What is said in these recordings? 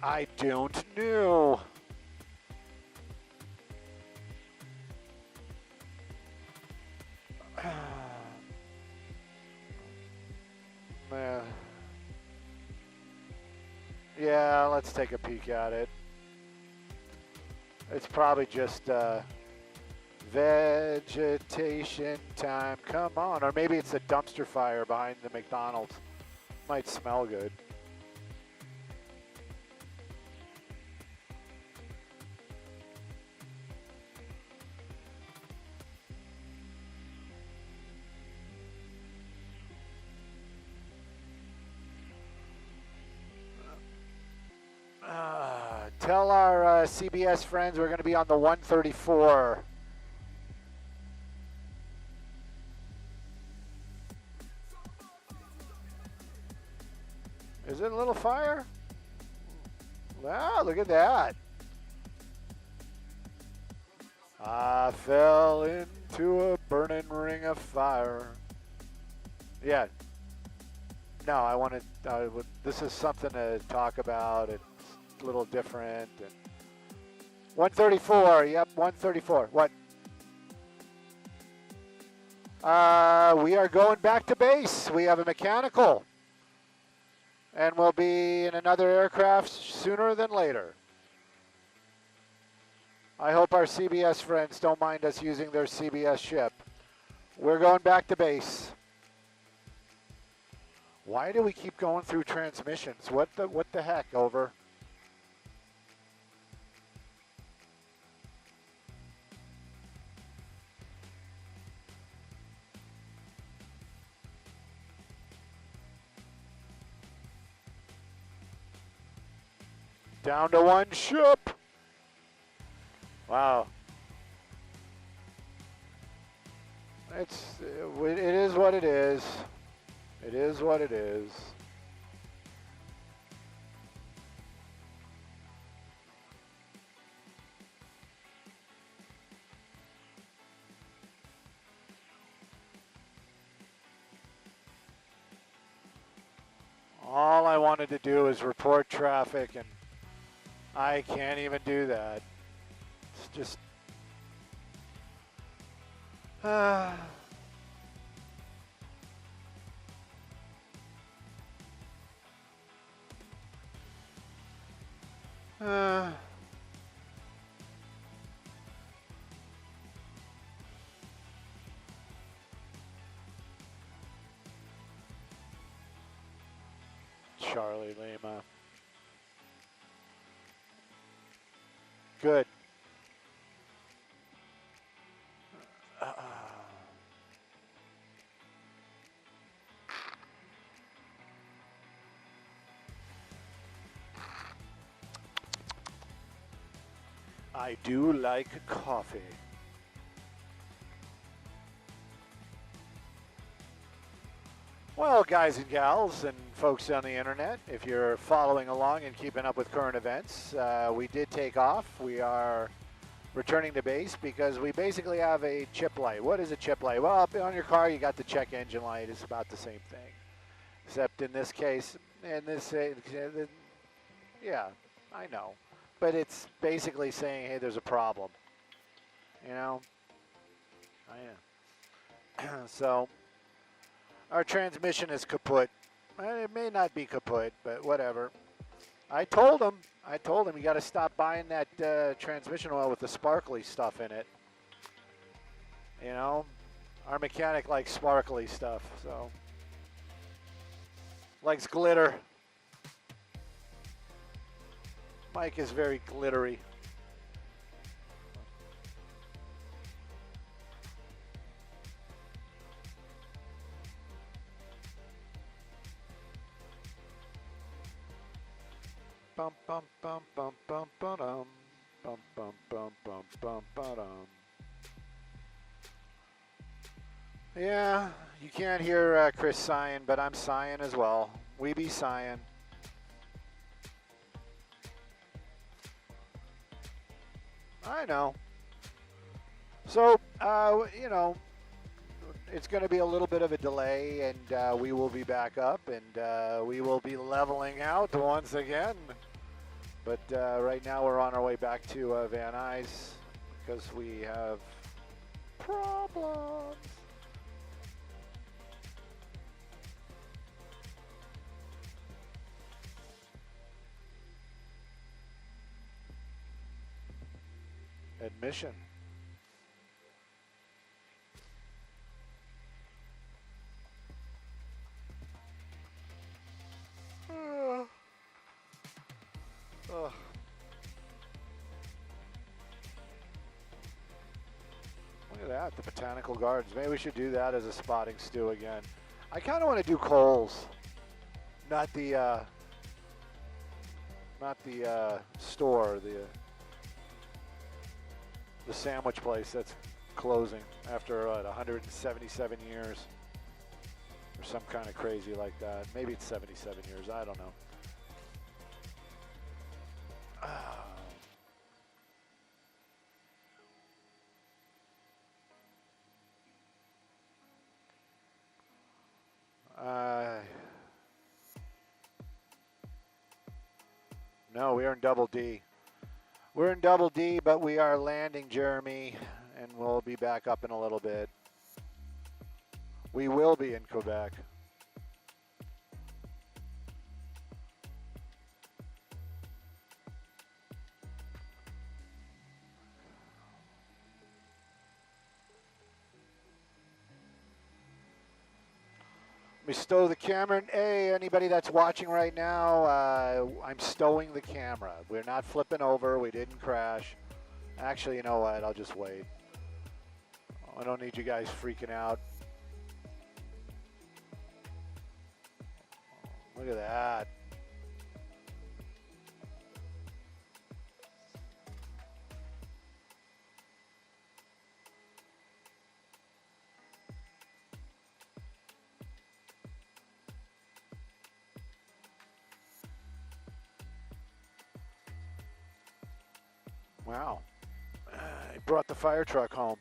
I don't know. Yeah, let's take a peek at it. It's probably just vegetation time. Come on. Or maybe it's a dumpster fire behind the McDonald's. Might smell good. Tell our CBS friends we're going to be on the 134. Is it a little fire? Wow, look at that. I fell into a burning ring of fire. Yeah. No, I wanted, this is something to talk about. It's a little different. And 134, yep, 134. What? We are going back to base. We have a mechanical. And we'll be in another aircraft sooner than later. I hope our CBS friends don't mind us using their CBS ship. We're going back to base. Why do we keep going through transmissions? What the heck, over? Down to one ship. Wow. It is what it is. It is what it is. All I wanted to do is report traffic, and I can't even do that. It's just... Charlie Lima. Good. I do like coffee. Well, guys and gals and folks on the internet, if you're following along and keeping up with current events, we did take off. We are returning to base because we basically have a chip light. What is a chip light? Well, up on your car, you got the check engine light. It's about the same thing. Except in this case, yeah, I know. But it's basically saying, hey, there's a problem. You know? I am. So... our transmission is kaput. It may not be kaput, but whatever. I told him you got to stop buying that transmission oil with the sparkly stuff in it. You know, our mechanic likes sparkly stuff, so. Likes glitter. Mike is very glittery. Bum bum bum bum bum ba-dum. Bum bum bum bum bum ba-dum. Yeah, you can't hear Chris sighing, but I'm sighing as well. We be sighing. I know. So, you know, it's going to be a little bit of a delay, and we will be back up, and we will be leveling out once again. But right now we're on our way back to Van Nuys because we have problems. Admission. Oh. Look at that, the Botanical Gardens. Maybe we should do that as a spotting stew again. I kind of want to do Kohl's, not the store, the sandwich place that's closing after 177 years or some kind of crazy like that. Maybe it's 77 years. I don't know. No, we are in double D. We're in double D, but we are landing, Jeremy, and we'll be back up in a little bit. We will be in Quebec. Let me stow the camera. Hey, anybody that's watching right now, I'm stowing the camera. We're not flipping over. We didn't crash. Actually, you know what? I'll just wait. I don't need you guys freaking out. Look at that. Wow. He brought the fire truck home.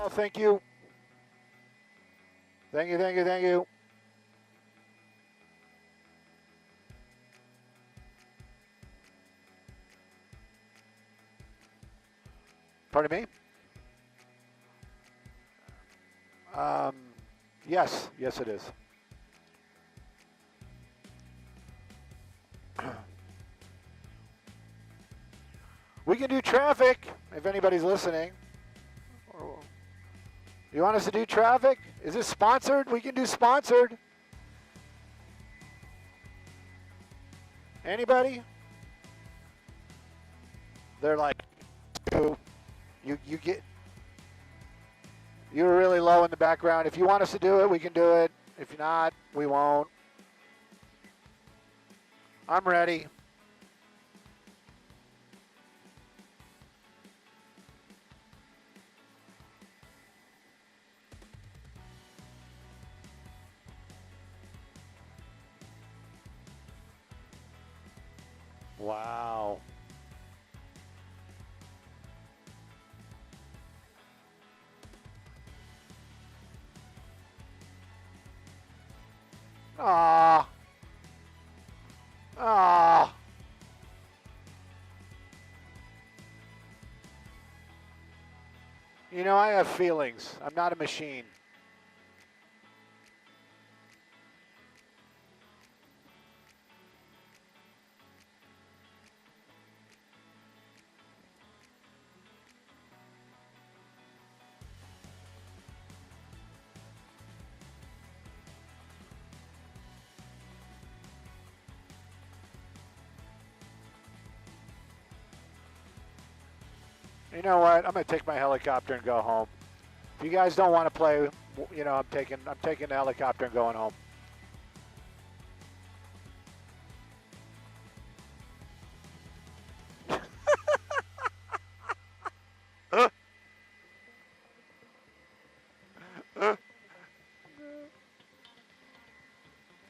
Oh, thank you. Thank you, thank you, thank you. Pardon me? Yes, yes it is. We can do traffic, if anybody's listening. You want us to do traffic? Is this sponsored? We can do sponsored. Anybody? They're like, you get, you're really low in the background. If you want us to do it, we can do it. If not, we won't. I'm ready. Wow. Ah. Ah. You know, I have feelings. I'm not a machine. You know what? I'm going to take my helicopter and go home. If you guys don't want to play, you know, I'm taking the helicopter and going home.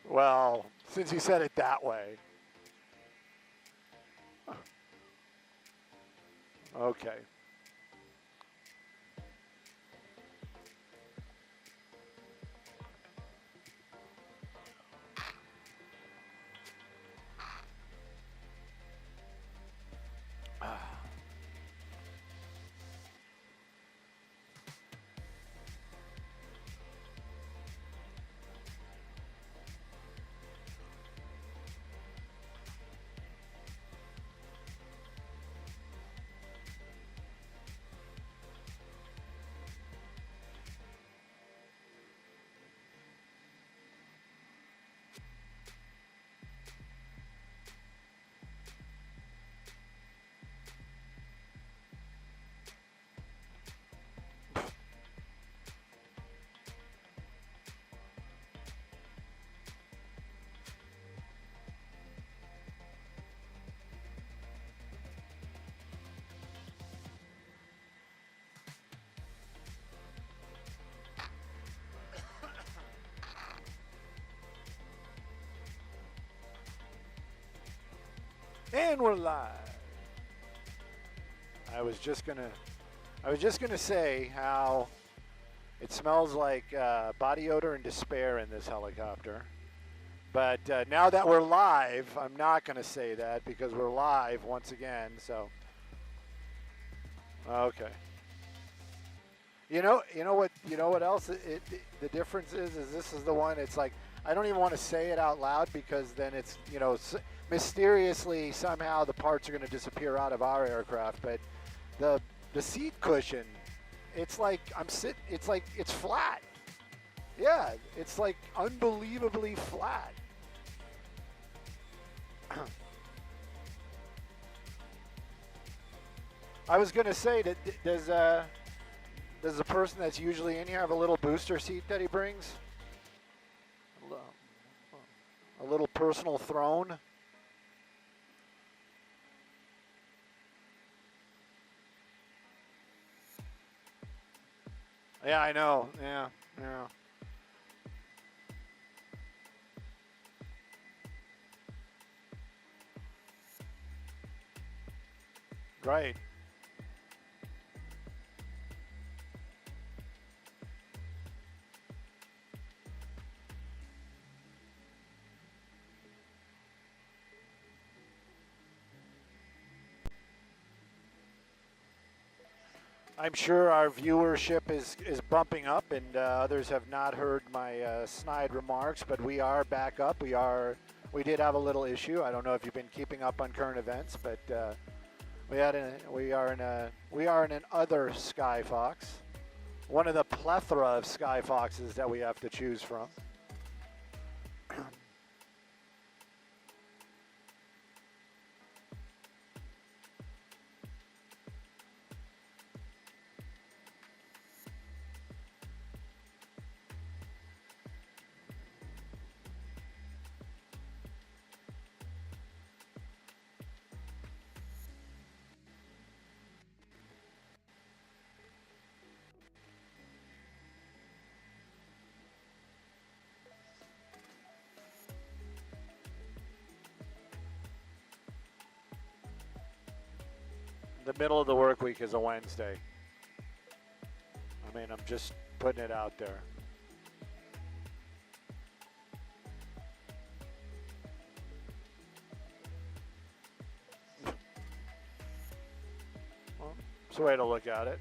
Well, since you said it that way. Okay. And we're live. I was just gonna say how it smells like body odor and despair in this helicopter. But now that we're live, I'm not gonna say that because we're live once again. So, okay. You know what else? The difference is this is the one. It's like I don't even want to say it out loud because then it's mysteriously somehow the parts are going to disappear out of our aircraft. But the seat cushion, it's like it's flat. Yeah, it's like unbelievably flat. I was going to say that does the person that's usually in here have a little booster seat that he brings? A little personal throne? Yeah, I know. Yeah. Right. I'm sure our viewership is bumping up, and others have not heard my snide remarks, but we are back up. We did have a little issue. I don't know if you've been keeping up on current events, but we are in an other Sky Fox, one of the plethora of Sky Foxes that we have to choose from. The middle of the work week is a Wednesday. I mean, I'm just putting it out there. Well, it's a way to look at it.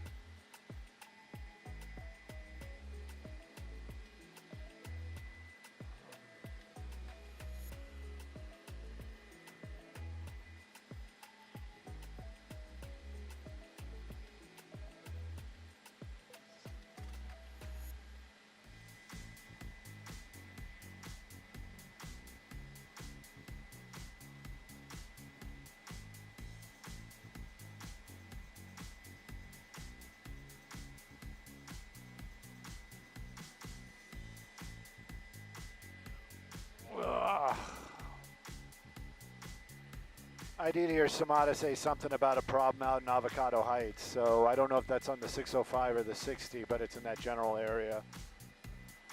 I did hear Samada say something about a problem out in Avocado Heights, so I don't know if that's on the 605 or the 60, but it's in that general area.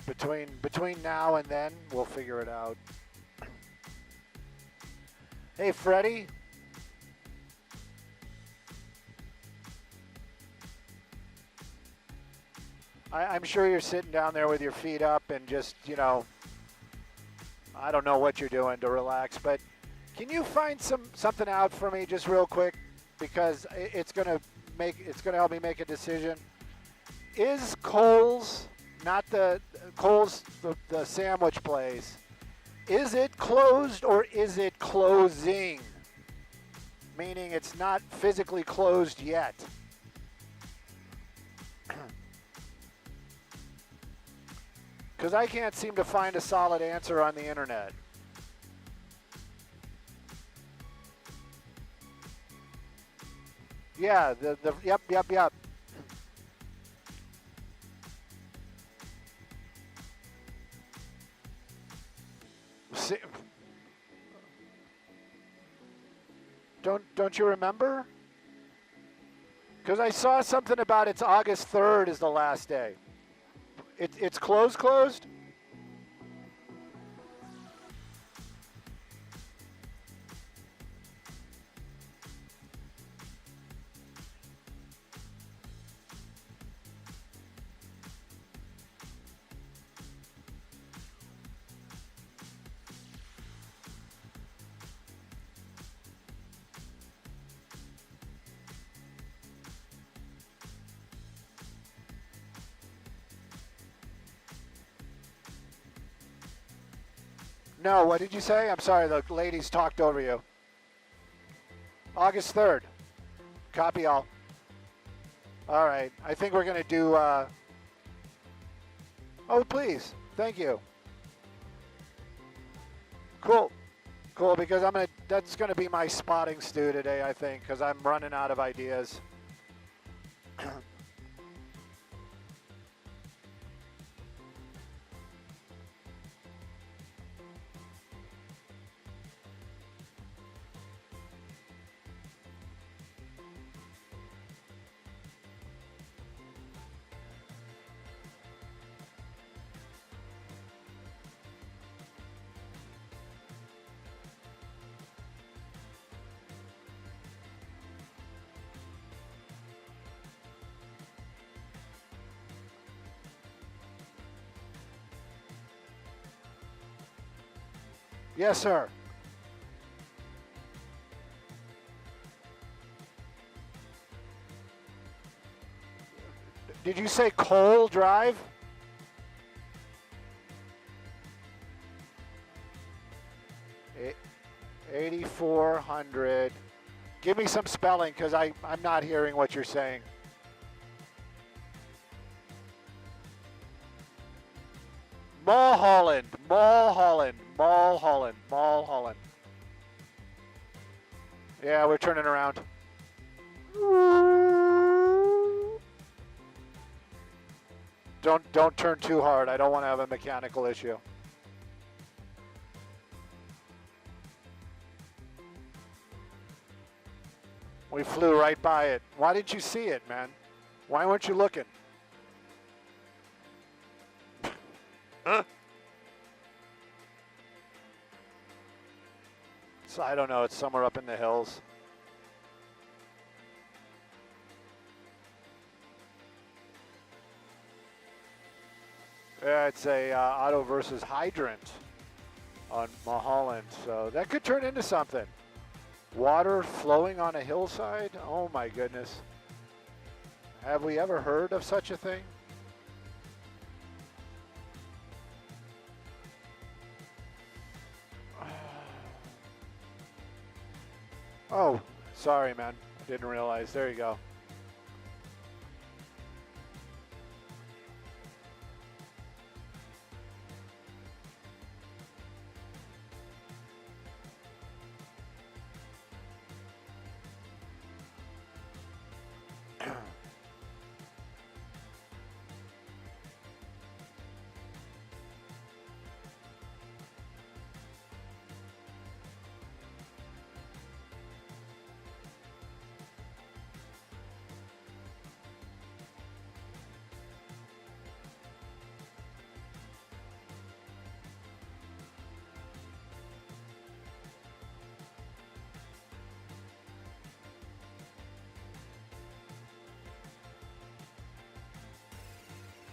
Between now and then, we'll figure it out. Hey, Freddie. I'm sure you're sitting down there with your feet up and just, you know, I don't know what you're doing to relax, but can you find something out for me just real quick, because it's gonna help me make a decision. Is Cole's, not the Cole's, the sandwich place, is it closed or is it closing? Meaning it's not physically closed yet. Because I can't seem to find a solid answer on the internet. Yeah, yep. Don't you remember? Because I saw something about it's August 3rd is the last day. It's closed? No, what did you say? I'm sorry, the ladies talked over you. August 3rd. Copy all. All right, I think we're going to do... Oh, please. Thank you. Cool, because that's going to be my spotting stew today, I think, because I'm running out of ideas. Yes, sir. Did you say Cole Drive? Eh, 8400. Give me some spelling because I'm not hearing what you're saying. Mulholland, Mulholland, Mulholland, Mulholland. Yeah, we're turning around. Don't turn too hard. I don't want to have a mechanical issue. We flew right by it. Why didn't you see it, man? Why weren't you looking? Huh? So I don't know. It's somewhere up in the hills. Yeah, it's a auto versus hydrant on Mulholland. So that could turn into something. Water flowing on a hillside? Oh my goodness. Have we ever heard of such a thing? Oh, sorry, man. I didn't realize. There you go.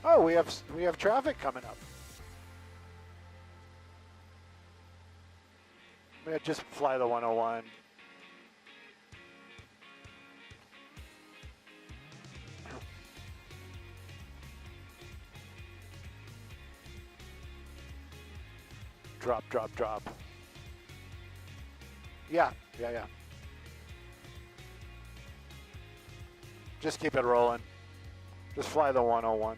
Oh, we have traffic coming up. Yeah, just fly the 101. Drop, drop, drop. Yeah. Just keep it rolling. Just fly the 101.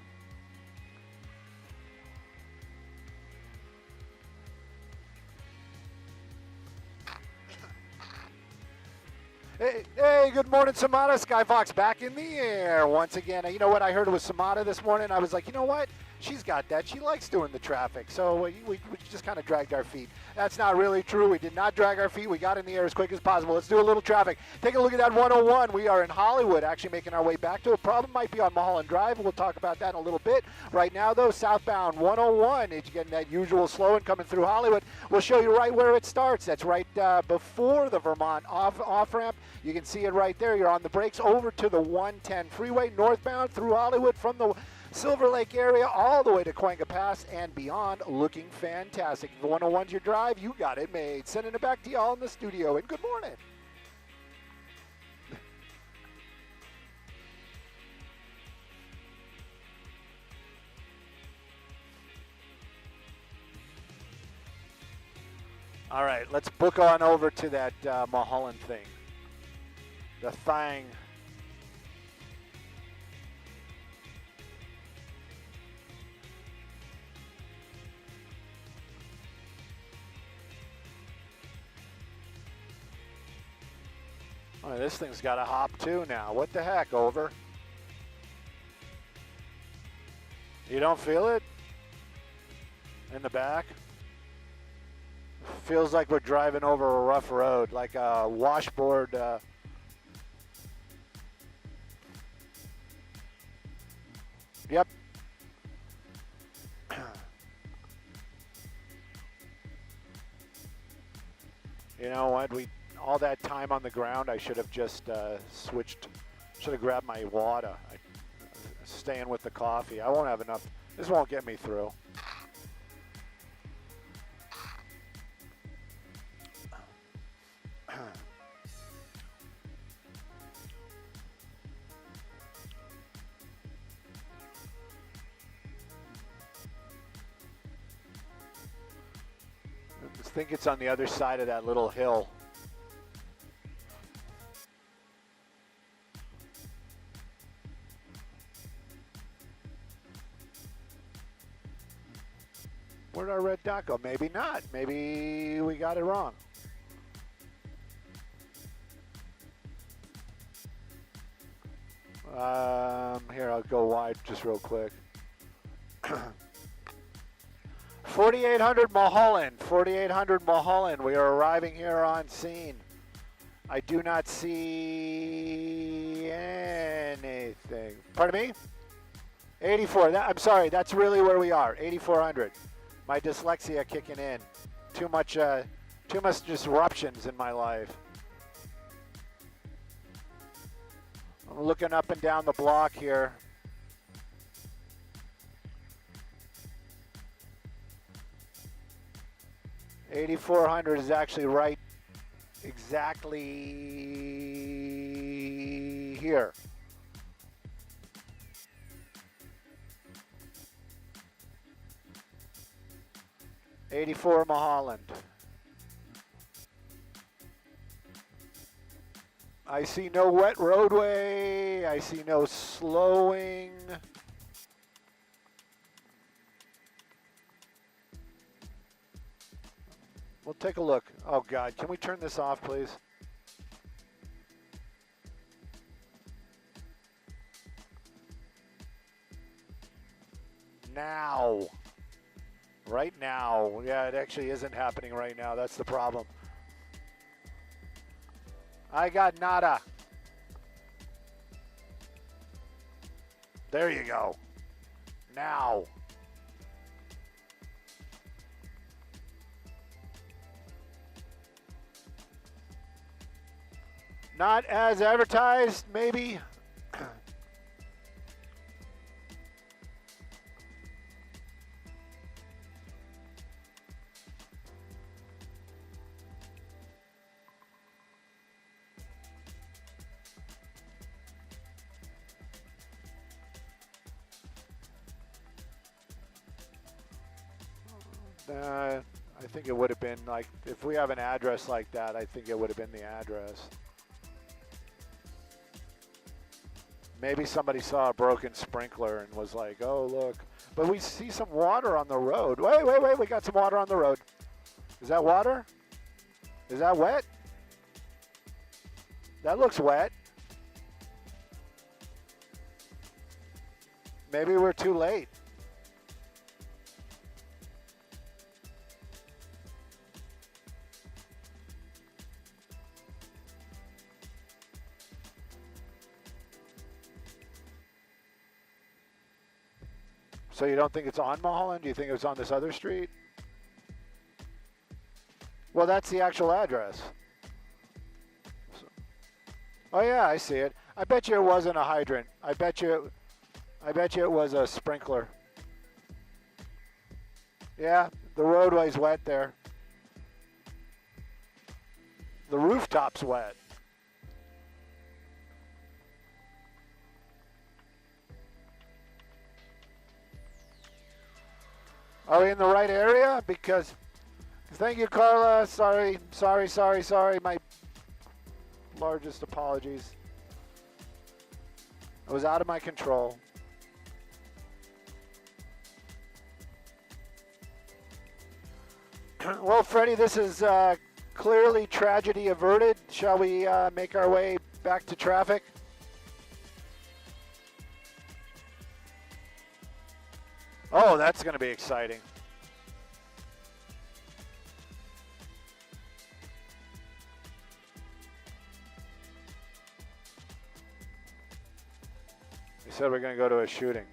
Hey, good morning, Samata. Skyfox back in the air once again. You know what I heard was Samata this morning? I was like, you know what? She's got that. She likes doing the traffic. So we just kind of dragged our feet. That's not really true. We did not drag our feet. We got in the air as quick as possible. Let's do a little traffic. Take a look at that 101. We are in Hollywood, actually making our way back to it. Problem might be on Mulholland Drive. We'll talk about that in a little bit. Right now, though, southbound 101. It's getting that usual slowing coming through Hollywood. We'll show you right where it starts. That's right before the Vermont off-ramp. You can see it right there. You're on the brakes over to the 110 freeway, northbound through Hollywood from the Silver Lake area all the way to Cahuenga Pass and beyond, looking fantastic. If the 101's your drive, you got it made. Sending it back to y'all in the studio, and good morning. All right, let's book on over to that Mulholland thing. The thing. Oh, this thing's got a hop too now. What the heck, over? You don't feel it? In the back? Feels like we're driving over a rough road, like a washboard. Yep. You know what? All that time on the ground, I should have just switched. Should have grabbed my water. Staying with the coffee. I won't have enough. This won't get me through. think it's on the other side of that little hill. Where'd our red dot go? Maybe not. Maybe we got it wrong. Here, I'll go wide just real quick. 4800 Mulholland. 4800 Mulholland. We are arriving here on scene. I do not see anything. Pardon me? 84. I'm sorry. That's really where we are. 8400. My dyslexia kicking in. Too much disruptions in my life. I'm looking up and down the block here. $8,400 is actually right exactly here. '84 Mulholland. I see no wet roadway. I see no slowing. We'll take a look. Oh God, can we turn this off, please? Now. Right now. Yeah, it actually isn't happening right now. That's the problem. I got nada. There you go. Now. Not as advertised, maybe. I think it would have been like, if we have an address like that, I think it would have been the address. Maybe somebody saw a broken sprinkler and was like, oh, look. But we see some water on the road. Wait, we got some water on the road. Is that water? Is that wet? That looks wet. Maybe we're too late. So you don't think it's on Mulholland? Do you think it was on this other street? Well, that's the actual address. So, oh yeah, I see it. I bet you it wasn't a hydrant. I bet you it was a sprinkler. Yeah, the roadway's wet there. The rooftop's wet. Are we in the right area? Because, thank you, Carla. Sorry. My largest apologies. I was out of my control. Well, Freddie, this is clearly tragedy averted. Shall we make our way back to traffic? Oh, that's going to be exciting. They said we're going to go to a shooting.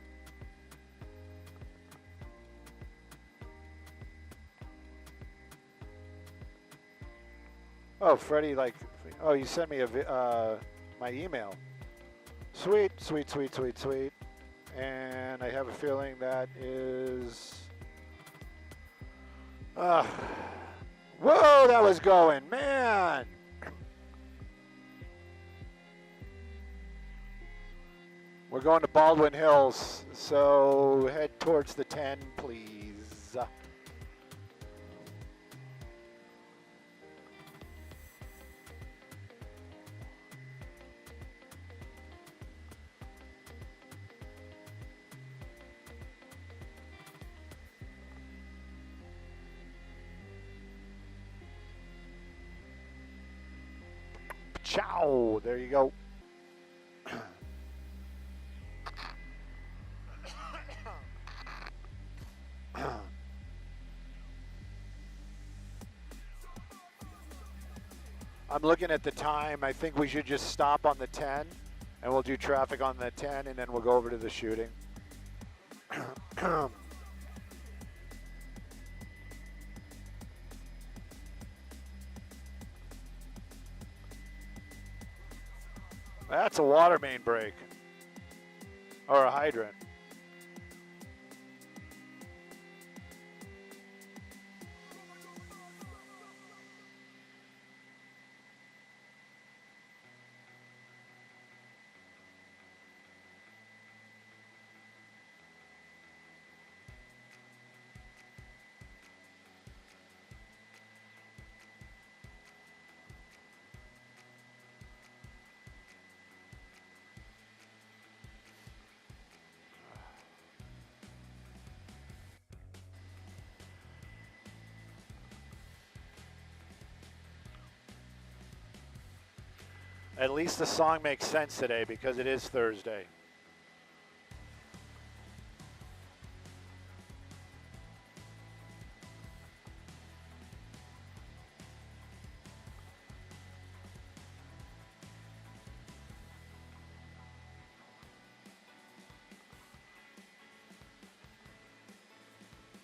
Oh, Freddie, like, oh, you sent me my email. Sweet. And I have a feeling that is... whoa, that was going, man! We're going to Baldwin Hills, so head towards the 10, please. Ciao. There you go. I'm looking at the time. I think we should just stop on the 10, and we'll do traffic on the 10, and then we'll go over to the shooting. That's a water main break. Or a hydrant. At least the song makes sense today because it is Thursday.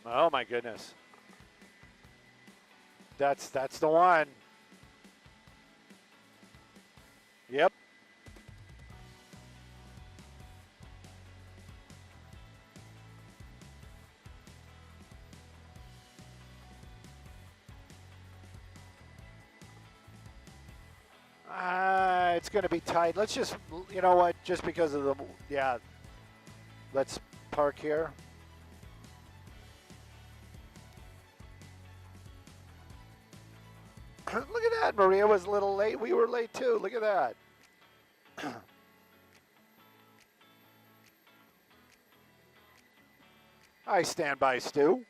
Oh my goodness. That's the one. Yep. It's going to be tight. Let's just, you know what, just because of the, yeah, let's park here. Look at that. Maria was a little late. We were late too. Look at that. I stand by Stu.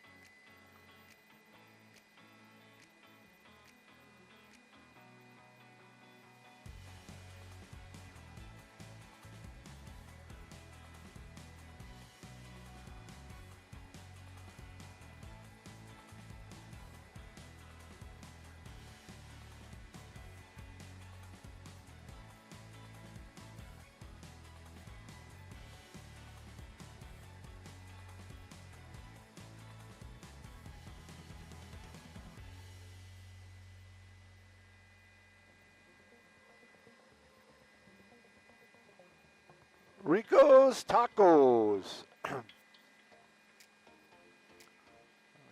Rico's Tacos.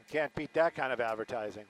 Can't beat that kind of advertising.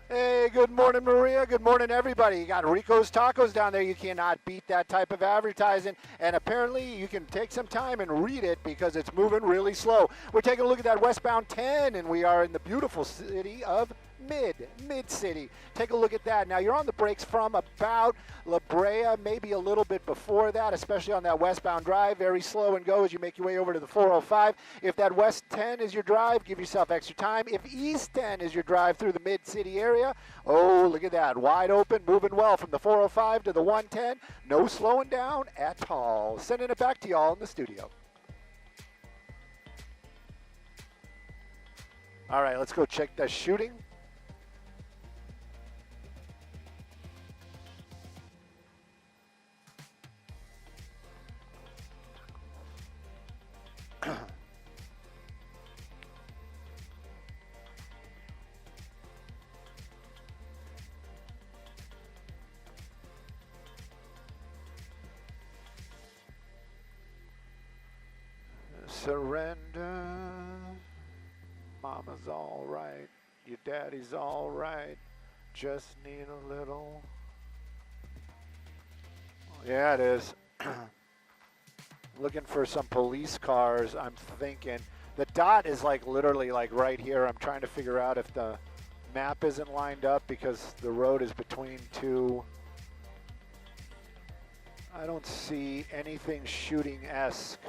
Hey, good morning, Maria. Good morning, everybody. You got Rico's Tacos down there. You cannot beat that type of advertising. And apparently, you can take some time and read it because it's moving really slow. We're taking a look at that westbound 10, and we are in the beautiful city of Mid-City. Take a look at that. Now, you're on the brakes from about La Brea, maybe a little bit before that, especially on that westbound drive. Very slow and go as you make your way over to the 405. If that west 10 is your drive, give yourself extra time. If east 10 is your drive through the Mid-City area, oh, look at that. Wide open, moving well from the 405 to the 110. No slowing down at all. Sending it back to y'all in the studio. All right, let's go check the shooting. Surrender. Mama's all right. Your daddy's all right. Just need a little. Yeah, it is. Looking for some police cars. I'm thinking the dot is like literally like right here. I'm trying to figure out if the map isn't lined up because the road is between two. I don't see anything shooting-esque.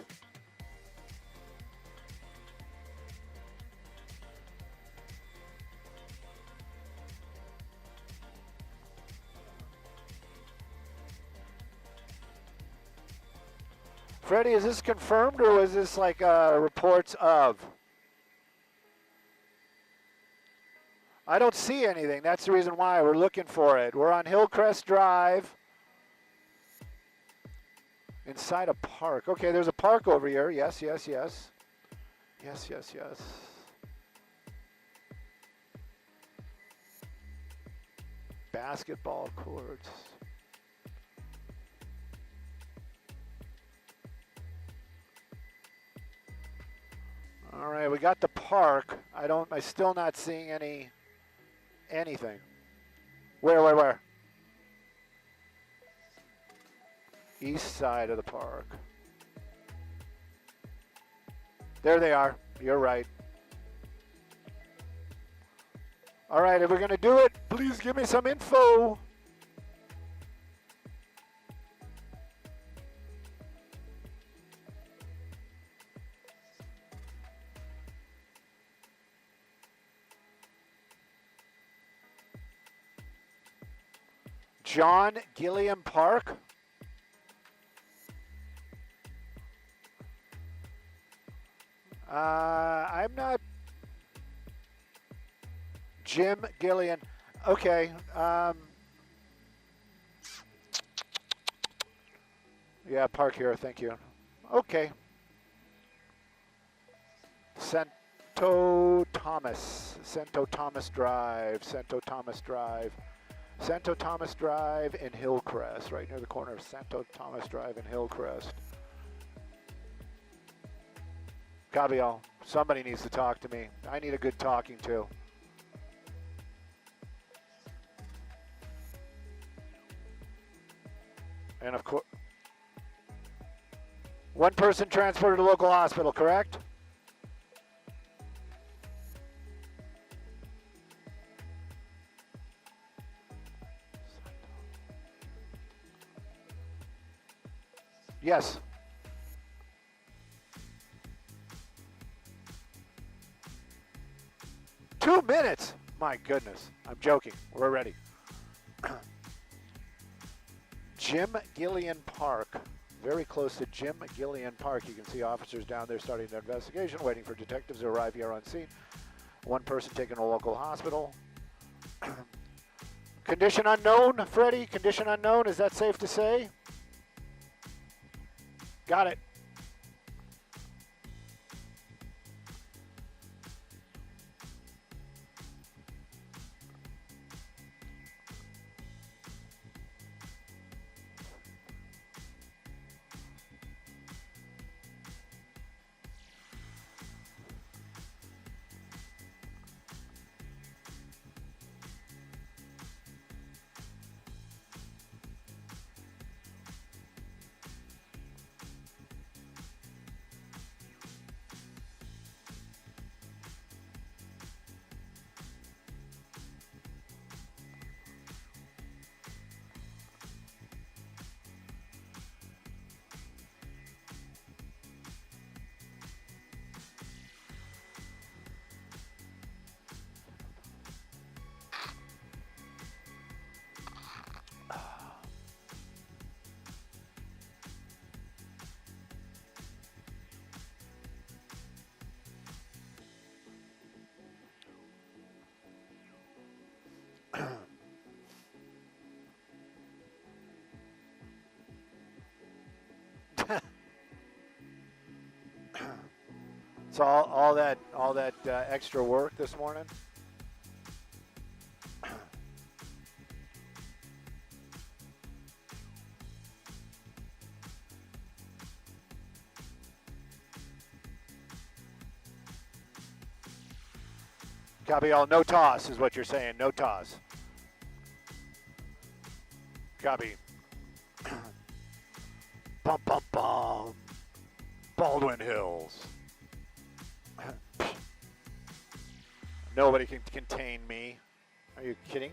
Freddie, is this confirmed or was this like reports of? I don't see anything. That's the reason why we're looking for it. We're on Hillcrest Drive. Inside a park. Okay, there's a park over here. Yes, yes, yes. Yes, yes, yes. Basketball courts. All right, we got the park. I still not seeing anything. Where? East side of the park. There they are. You're right. All right, if we're going to do it, please give me some info. John Gilliam Park. I'm not. Jim Gillian. Okay. Yeah, park here. Thank you. Okay. Santo Thomas Drive. Santo Thomas Drive in Hillcrest, right near the corner of Santo Thomas Drive and Hillcrest. Copy all. Somebody needs to talk to me. I need a good talking to. And of course, one person transported to local hospital, correct? Yes. Two minutes. My goodness. I'm joking. We're ready. Jim Gillian Park. Very close to Jim Gillian Park. You can see officers down there starting their investigation, waiting for detectives to arrive here on scene. One person taken to a local hospital. Condition unknown, Freddie. Condition unknown. Is that safe to say? Got it. So all that extra work this morning. Copy all. No toss is what you're saying. No toss. Copy. Bum bum bum. Baldwin Hills. Nobody can contain me. Are you kidding?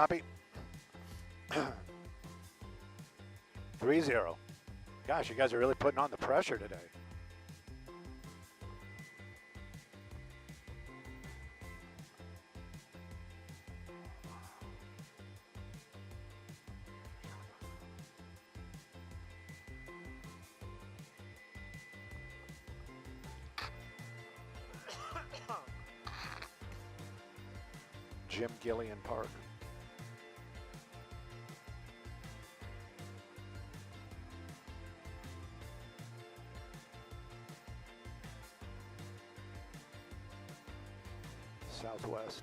Copy. 3-0. Gosh, you guys are really putting on the pressure today. Jim Gillian Park. Southwest.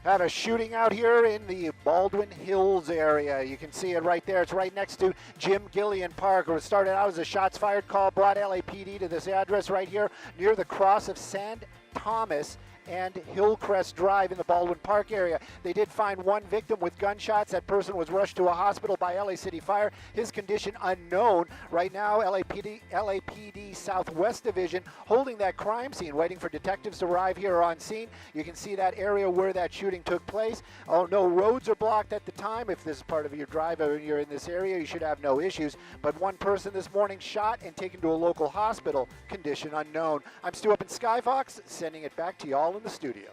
Had a shooting out here in the Baldwin Hills area. You can see it right there. It's right next to Jim Gillian Park. It started out as a shots fired call, brought LAPD to this address right here near the cross of St. Thomas and Hillcrest Drive in the Baldwin Park area. They did find one victim with gunshots. That person was rushed to a hospital by LA City Fire. His condition unknown. Right now, LAPD Southwest Division holding that crime scene, waiting for detectives to arrive here on scene. You can see that area where that shooting took place. Oh, no roads are blocked at the time. If this is part of your drive or you're in this area, you should have no issues. But one person this morning shot and taken to a local hospital, condition unknown. I'm Stu up in Skyfox, sending it back to you all in the studio.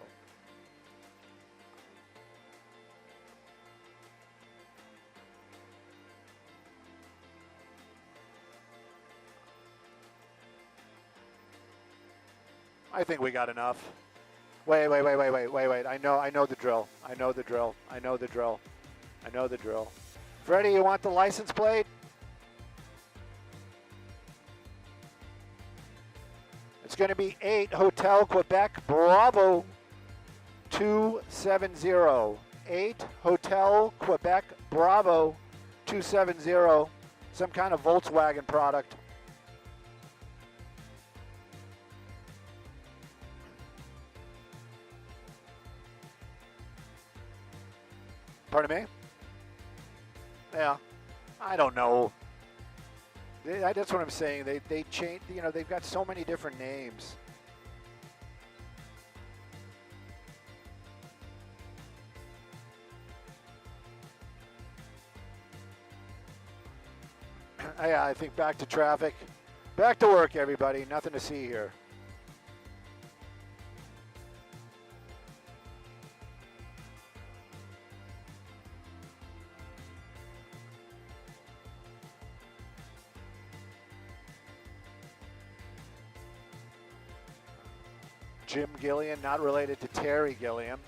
I think we got enough. Wait. I know the drill. I know the drill. Freddie, you want the license plate? It's going to be 8 Hotel Quebec Bravo 270. 8 Hotel Quebec Bravo 270. Some kind of Volkswagen product. Pardon me? Yeah. I don't know. That's what I'm saying. They change. You know, they've got so many different names. Yeah, I think back to traffic. Back to work, everybody. Nothing to see here. Jim Gillian, not related to Terry Gilliam.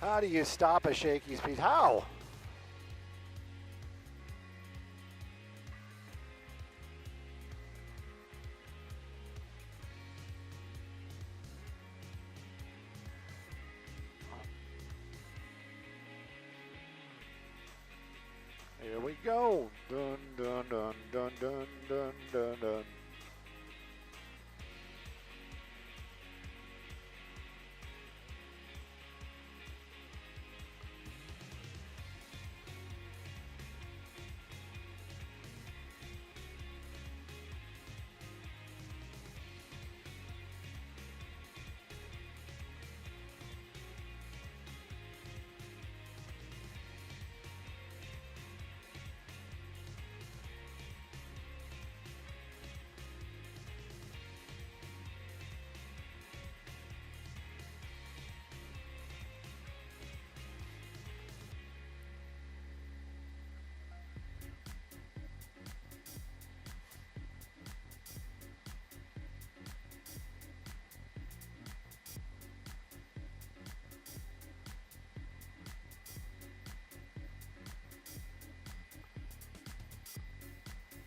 How do you stop a shaky speed? How? Here we go. Dun, dun, dun, dun, dun, dun, dun, dun.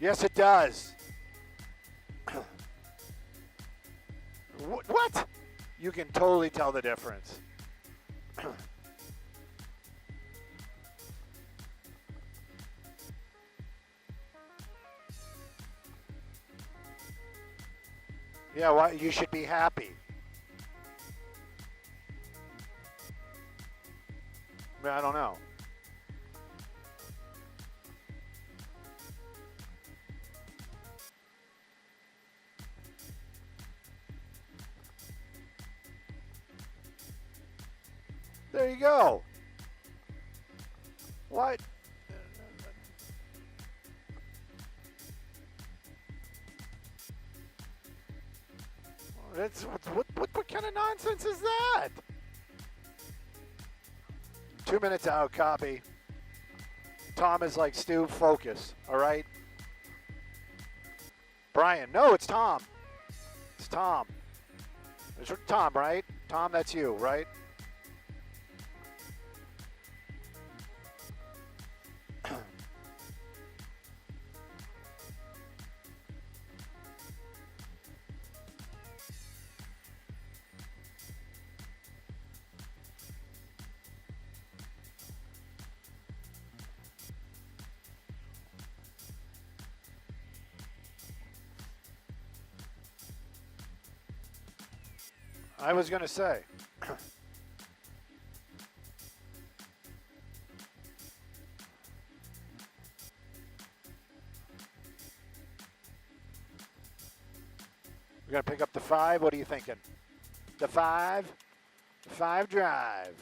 Yes, it does. What? You can totally tell the difference. Yeah, well, you should be happy. I don't know. There you go. What? What kind of nonsense is that? 2 minutes out, copy. Tom is like, Stu, focus, all right? Brian, no, it's Tom. It's Tom. It's Tom, right? Tom, that's you, right? I was going to say. We're going to pick up the 5. What are you thinking? The 5? The 5 drive.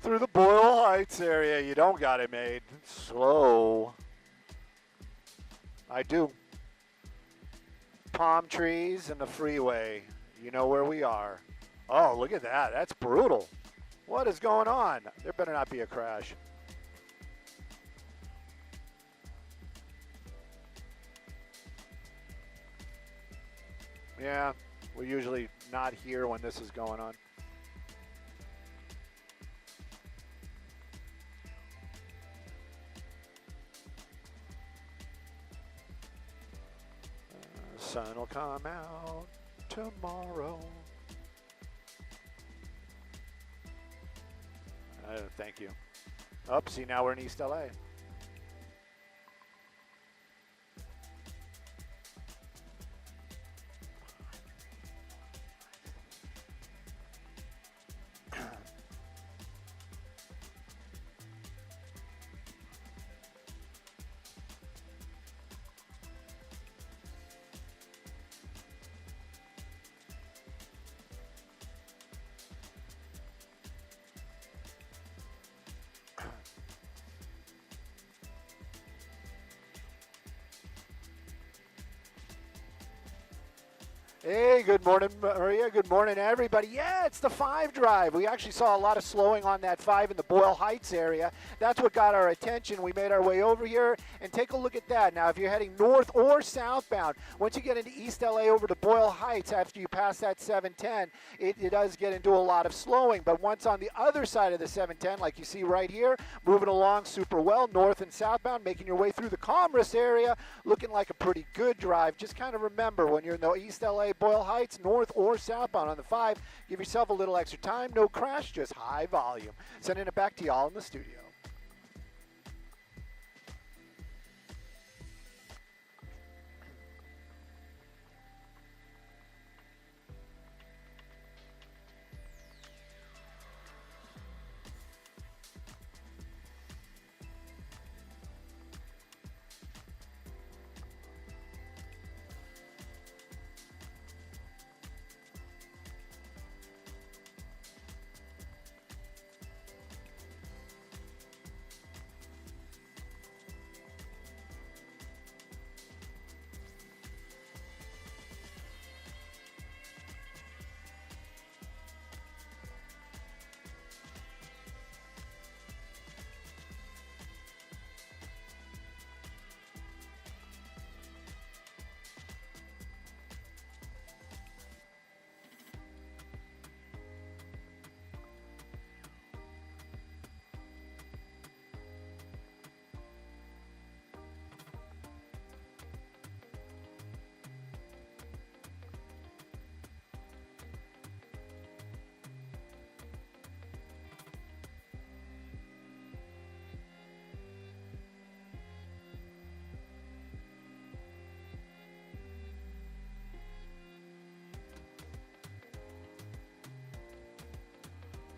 Through the Boyle Heights area. You don't got it made. Slow. I do. Palm trees and the freeway. You know where we are. Oh, look at that. That's brutal. What is going on? There better not be a crash. Yeah, we're usually not here when this is going on. Sun will come out tomorrow. Thank you. Oh, see, now we're in East LA. Hey, good morning, Maria. Good morning, everybody. Yeah, it's the 5 drive. We actually saw a lot of slowing on that 5 in the Boyle Heights area. That's what got our attention. We made our way over here, and take a look at that. Now, if you're heading north or southbound, once you get into East LA over to Boyle Heights, after you pass that 710, it does get into a lot of slowing. But once on the other side of the 710, like you see right here, moving along super well, north and southbound, making your way through the Commerce area, looking like a pretty good drive. Just kind of remember, when you're in the East LA, Boyle Heights, north or southbound on the 5, give yourself a little extra time. No crash, just high volume. Sending it back to y'all in the studio.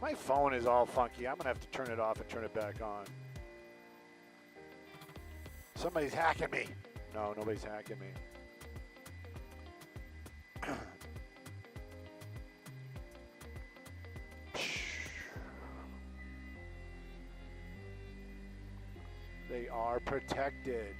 My phone is all funky. I'm going to have to turn it off and turn it back on. Somebody's hacking me. No, nobody's hacking me. They are protected.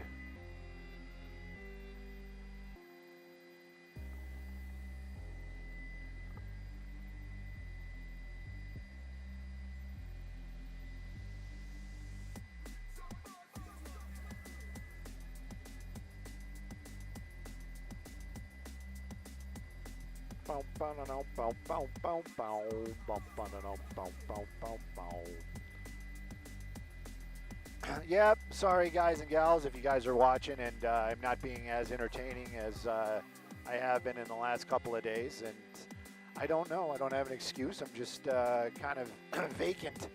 Yep, sorry guys and gals if you guys are watching and I'm not being as entertaining as I have been in the last couple of days, and I don't know, I don't have an excuse. I'm just kind of vacant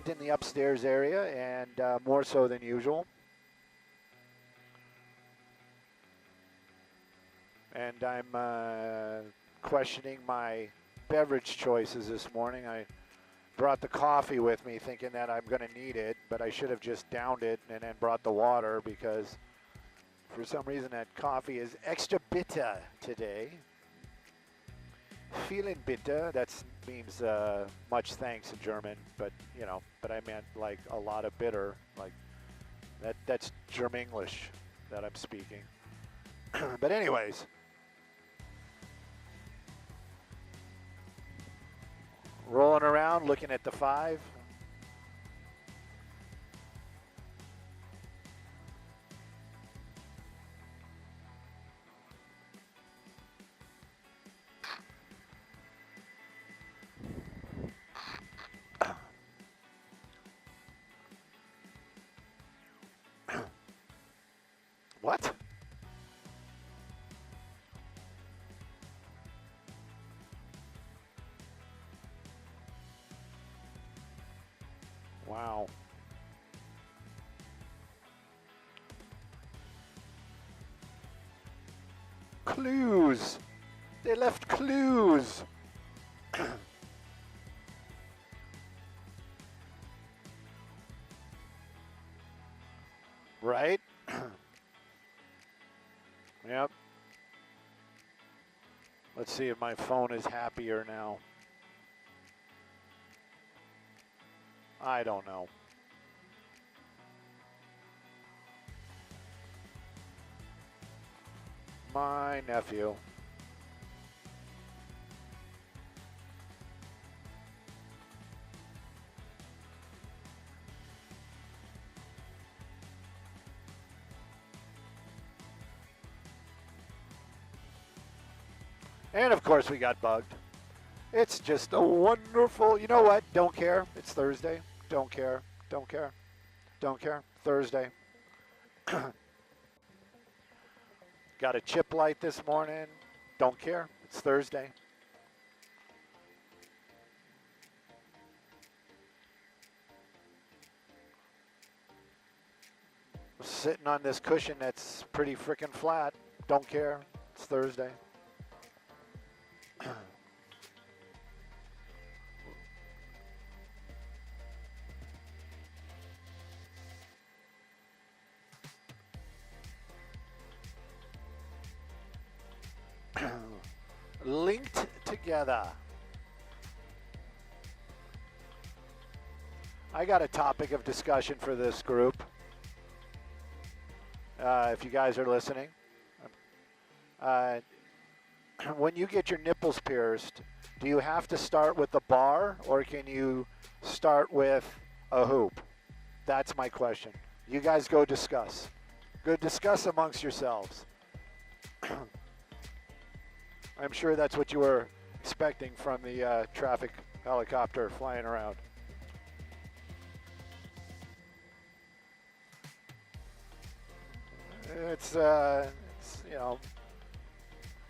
in the upstairs area, and more so than usual. And I'm questioning my beverage choices this morning. I brought the coffee with me thinking that I'm going to need it, but I should have just downed it and then brought the water, because for some reason that coffee is extra bitter today. Feeling bitter, that means much thanks in German, but you know, but I meant like a lot of bitter, like that's German English that I'm speaking. But anyways, rolling around, looking at the 5. What? Wow. Clues. They left clues. Right? Yep. Let's see if my phone is happier now. I don't know. My nephew. And of course we got bugged. It's just a wonderful, you know what? Don't care. It's Thursday. Don't care. Don't care. Don't care. Thursday. Got a chip light this morning. Don't care. It's Thursday. Sitting on this cushion that's pretty freaking flat. Don't care. It's Thursday. Linked together. I got a topic of discussion for this group. If you guys are listening. When you get your nipples pierced, do you have to start with the bar, or can you start with a hoop? That's my question. You guys go discuss. Go discuss amongst yourselves. I'm sure that's what you were expecting from the traffic helicopter flying around. It's you know,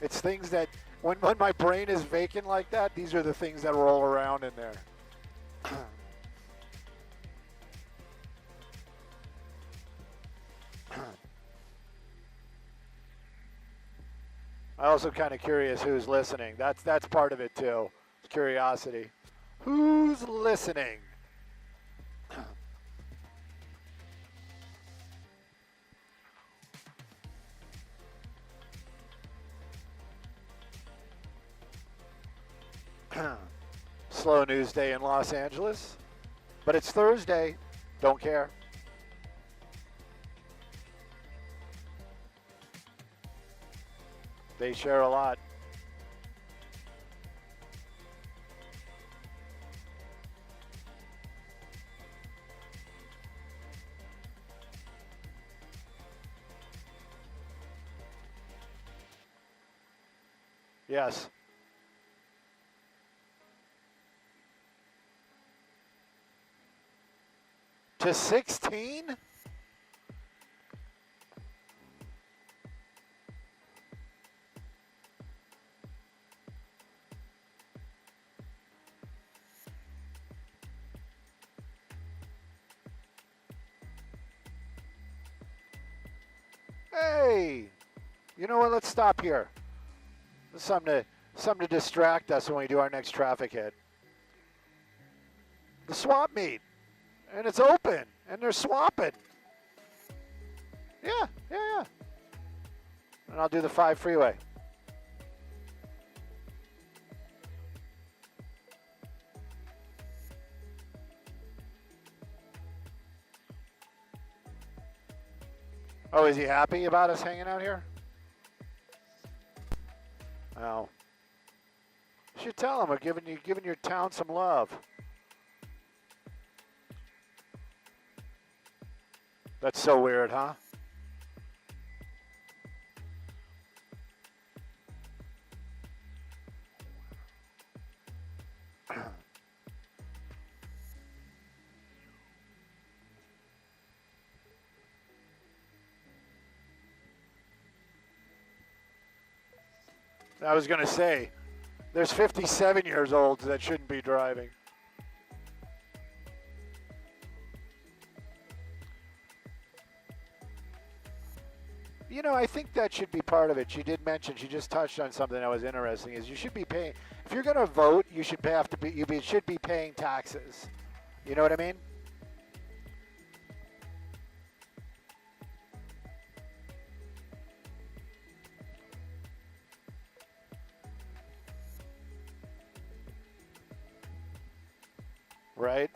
it's things that when my brain is vacant like that, these are the things that roll around in there. I'm also kind of curious who's listening. That's part of it too. curiosity. Who's listening? Slow news day in Los Angeles, but it's Thursday. Don't care. They share a lot. Yes. To 16? Hey, you know what? Let's stop here. There's something to distract us when we do our next traffic hit. The swap meet, and it's open, and they're swapping. Yeah. And I'll do the 5 freeway. Oh, is he happy about us hanging out here? Oh. You should tell him we're giving your town some love. That's so weird, huh? I was going to say, there's 57-year-olds that shouldn't be driving. You know, I think that should be part of it. She did mention, she just touched on something that was interesting, is you should be paying, if you're going to vote, you should should be paying taxes. You know what I mean? Right?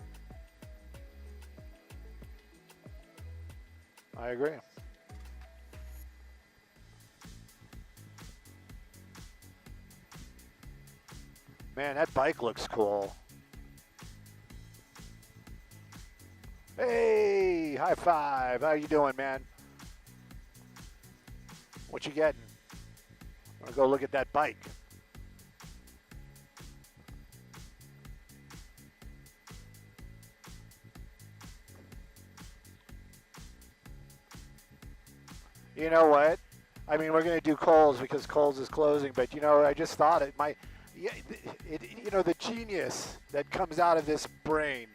I agree. Man, that bike looks cool. Hey, high five. How you doing, man? What you getting? I'm gonna go look at that bike. You know what? I mean, we're going to do Kohl's because Kohl's is closing, but you know, I just thought the genius that comes out of this brain.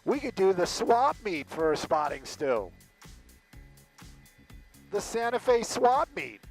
We could do the swap meet for a spotting stew. The Santa Fe swap meet.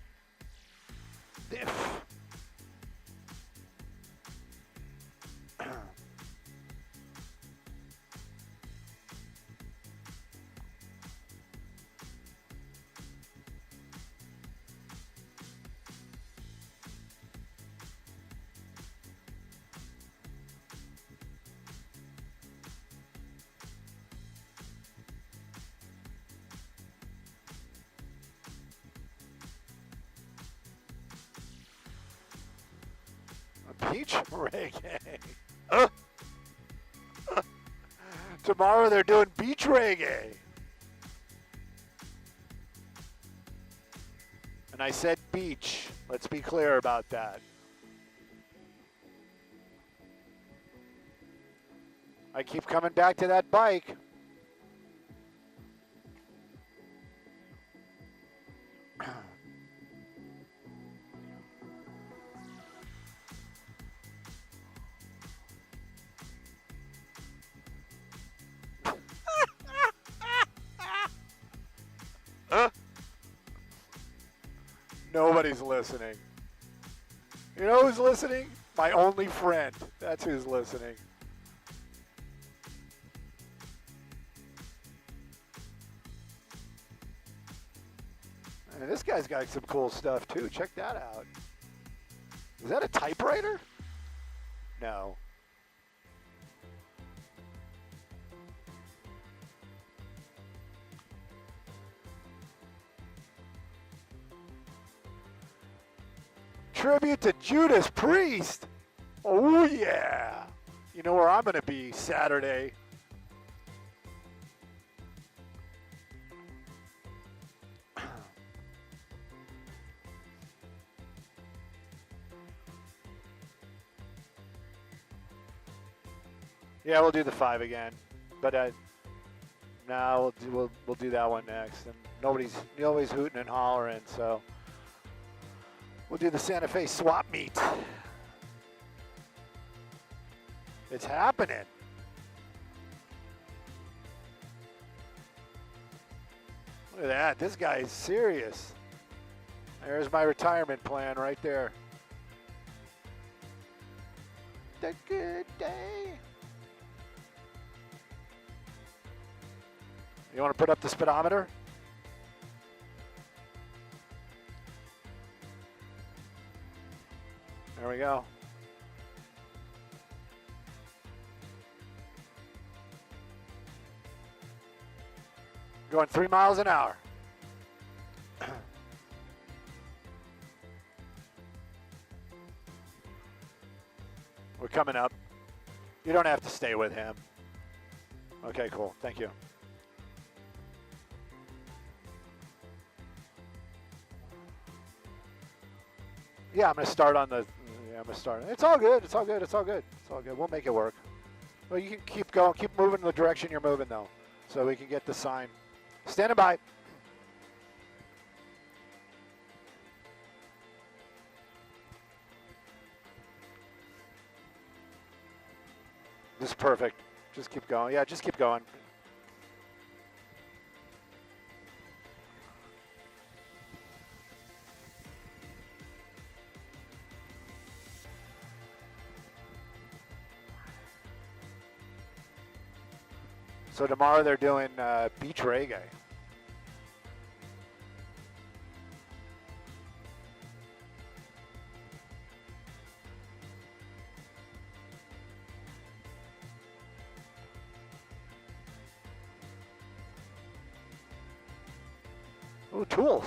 Beach reggae. Tomorrow they're doing beach reggae. And I said beach. Let's be clear about that. I keep coming back to that bike. Nobody's listening. You know who's listening? My only friend. That's who's listening. And this guy's got some cool stuff too. Check that out. Is that a typewriter? No. Tribute to Judas Priest. Oh yeah. You know where I'm going to be Saturday. Yeah, we'll do the 5 again, but no, we'll do that one next. And nobody's hooting and hollering, so we'll do the Santa Fe swap meet. It's happening. Look at that. This guy is serious. There's my retirement plan right there. The good day. You want to put up the speedometer? There we go. Going 3 miles an hour. We're coming up. You don't have to stay with him. Okay, cool. Thank you. Yeah, I'm going to start on the... Yeah, I'm going to start. It's all good. It's all good. It's all good. It's all good. We'll make it work. Well, you can keep going. Keep moving in the direction you're moving, though, so we can get the sign. Standing by. This is perfect. Just keep going. Yeah, just keep going. So tomorrow they're doing beach reggae. Ooh, tools.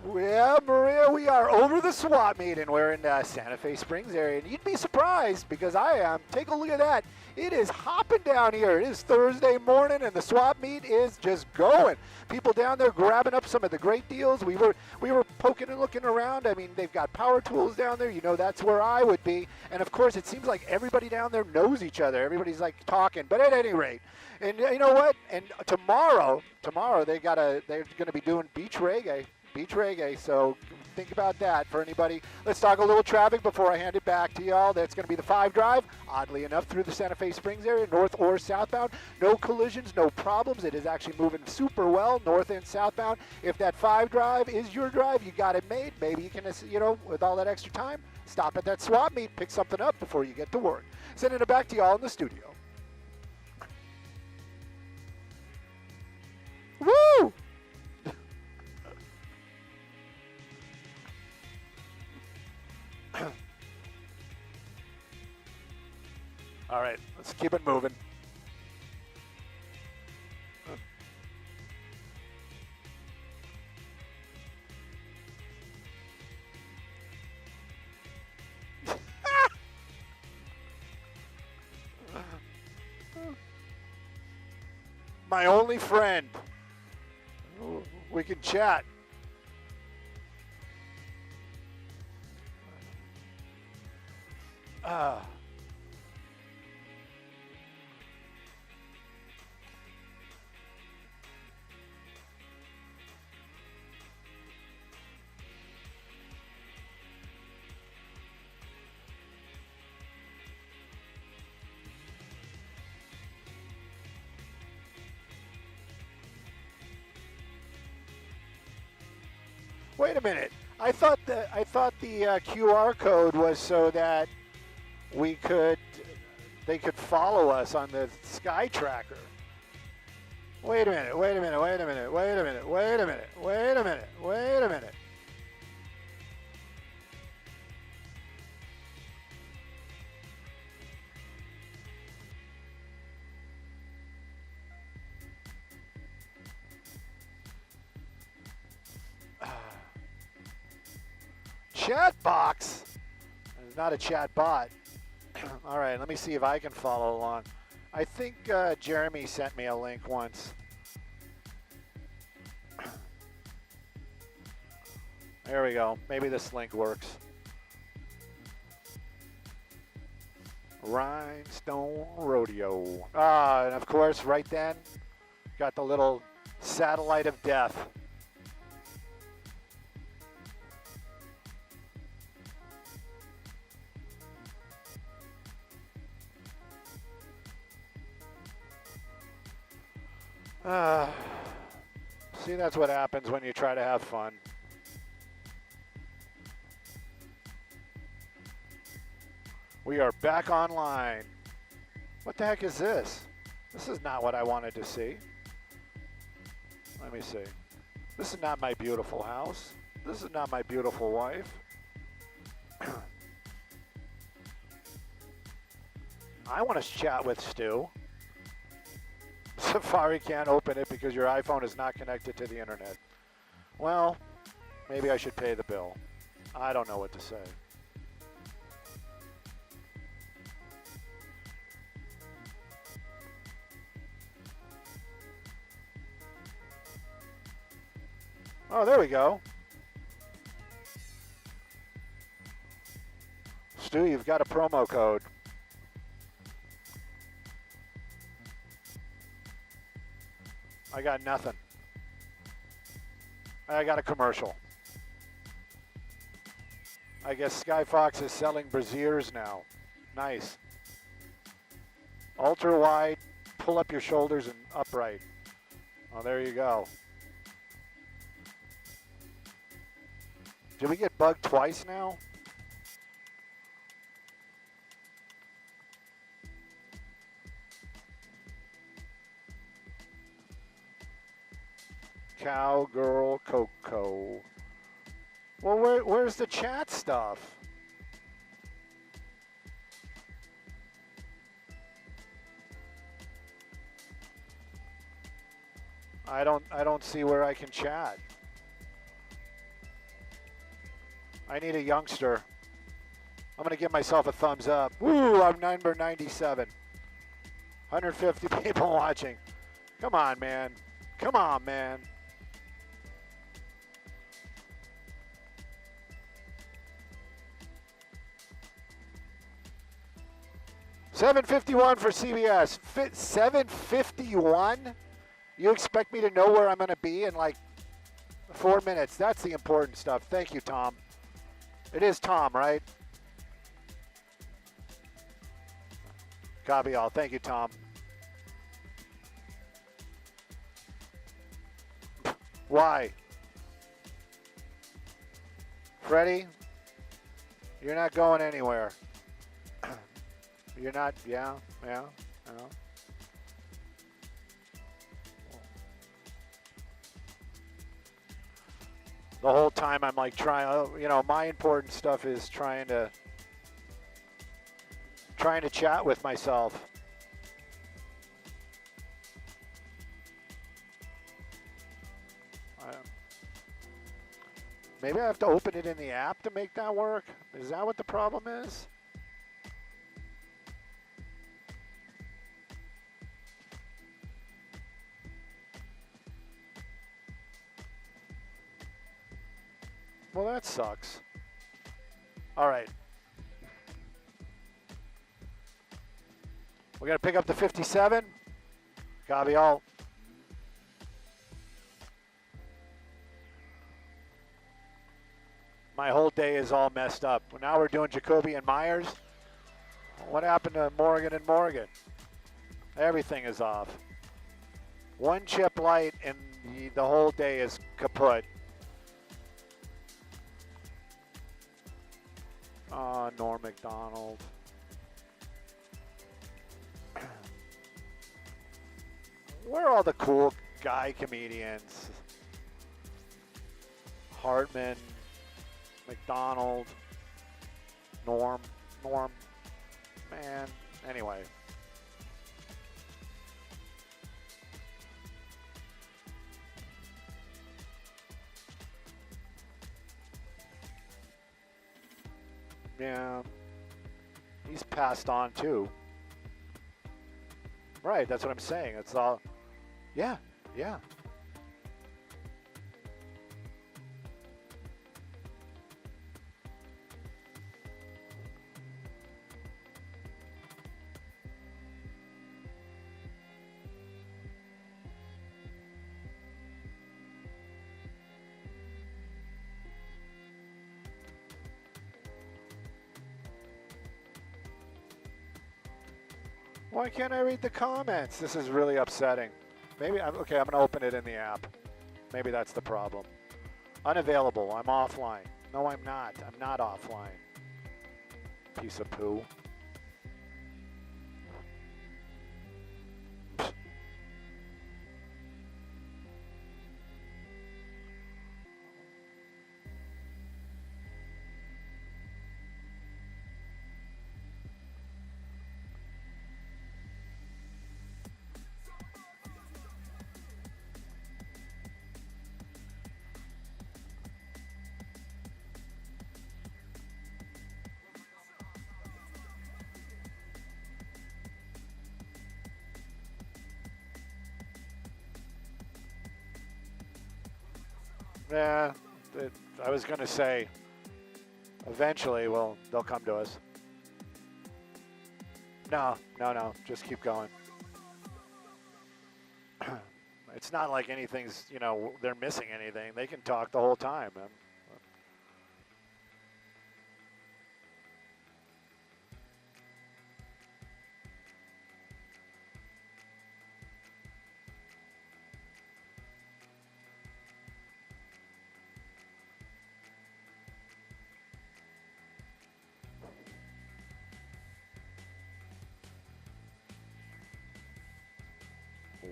Well, Maria, we are over the swap meet, and we're in Santa Fe Springs area. And you'd be surprised, because I am. Take a look at that. It is hopping down here. It is Thursday morning, and the swap meet is just going. People down there grabbing up some of the great deals. We were poking and looking around. I mean, they've got power tools down there. You know, that's where I would be. And, of course, it seems like everybody down there knows each other. Everybody's, like, talking. But at any rate, and you know what? And tomorrow they're going to be doing beach reggae. Beach reggae, so think about that for anybody. Let's talk a little traffic before I hand it back to y'all. That's going to be the 5 drive, oddly enough, through the Santa Fe Springs area, north or southbound. No collisions, no problems. It is actually moving super well, north and southbound. If that 5 drive is your drive, you got it made. Maybe you can, you know, with all that extra time, stop at that swap meet, pick something up before you get to work. Sending it back to y'all in the studio. Woo! All right, let's keep it moving. My only friend. We can chat. Wait a minute. I thought the QR code was so that they could follow us on the Sky Tracker. Wait a minute. Wait a minute. Wait a minute. Wait a minute. Wait a minute. Wait a minute. Wait a minute. Chat box? It's not a chat bot. All right, let me see if I can follow along. I think Jeremy sent me a link once. There we go. Maybe this link works. Rhinestone Rodeo. Ah, and of course, right then, got the little satellite of death. See, that's what happens when you try to have fun. We are back online. What the heck is this? This is not what I wanted to see. Let me see. This is not my beautiful house. This is not my beautiful wife. I want to chat with Stu. Safari can't open it because your iPhone is not connected to the internet. Well, maybe I should pay the bill. I don't know what to say. Oh, there we go. Stu, you've got a promo code. I got nothing. I got a commercial. I guess Skyfox is selling brassieres now. Nice. Ultra wide, pull up your shoulders and upright. Oh, there you go. Did we get bugged twice now? Cowgirl Coco. Well, where's the chat stuff? I don't see where I can chat. I need a youngster. I'm gonna give myself a thumbs up. Woo, I'm number 97. 150 people watching. Come on, man. Come on, man. $7.51 for CBS. 7:51? You expect me to know where I'm going to be in like 4 minutes? That's the important stuff. Thank you, Tom. It is Tom, right? Copy all. Thank you, Tom. Why? Freddie, you're not going anywhere. You're not, yeah. The whole time I'm like trying, my important stuff is trying to chat with myself. Maybe I have to open it in the app to make that work? Is that what the problem is? Well, that sucks. All right. We're going to pick up the 57. Copy all. My whole day is all messed up. Now we're doing Jacoby and Myers. What happened to Morgan and Morgan? Everything is off. One chip light and the whole day is kaput. Norm McDonald. Where are all the cool guy comedians? Hartman, McDonald, Norm, man. Anyway. Yeah. He's passed on too. Right, that's what I'm saying. It's all, yeah, yeah. Why can't I read the comments? This is really upsetting. Maybe, okay, I'm going to open it in the app. Maybe that's the problem. Unavailable. I'm offline. No, I'm not. I'm not offline. Piece of poo. Yeah, I was going to say, eventually, well, they'll come to us. No, just keep going. It's not like anything's, you know, they're missing anything. They can talk the whole time, man.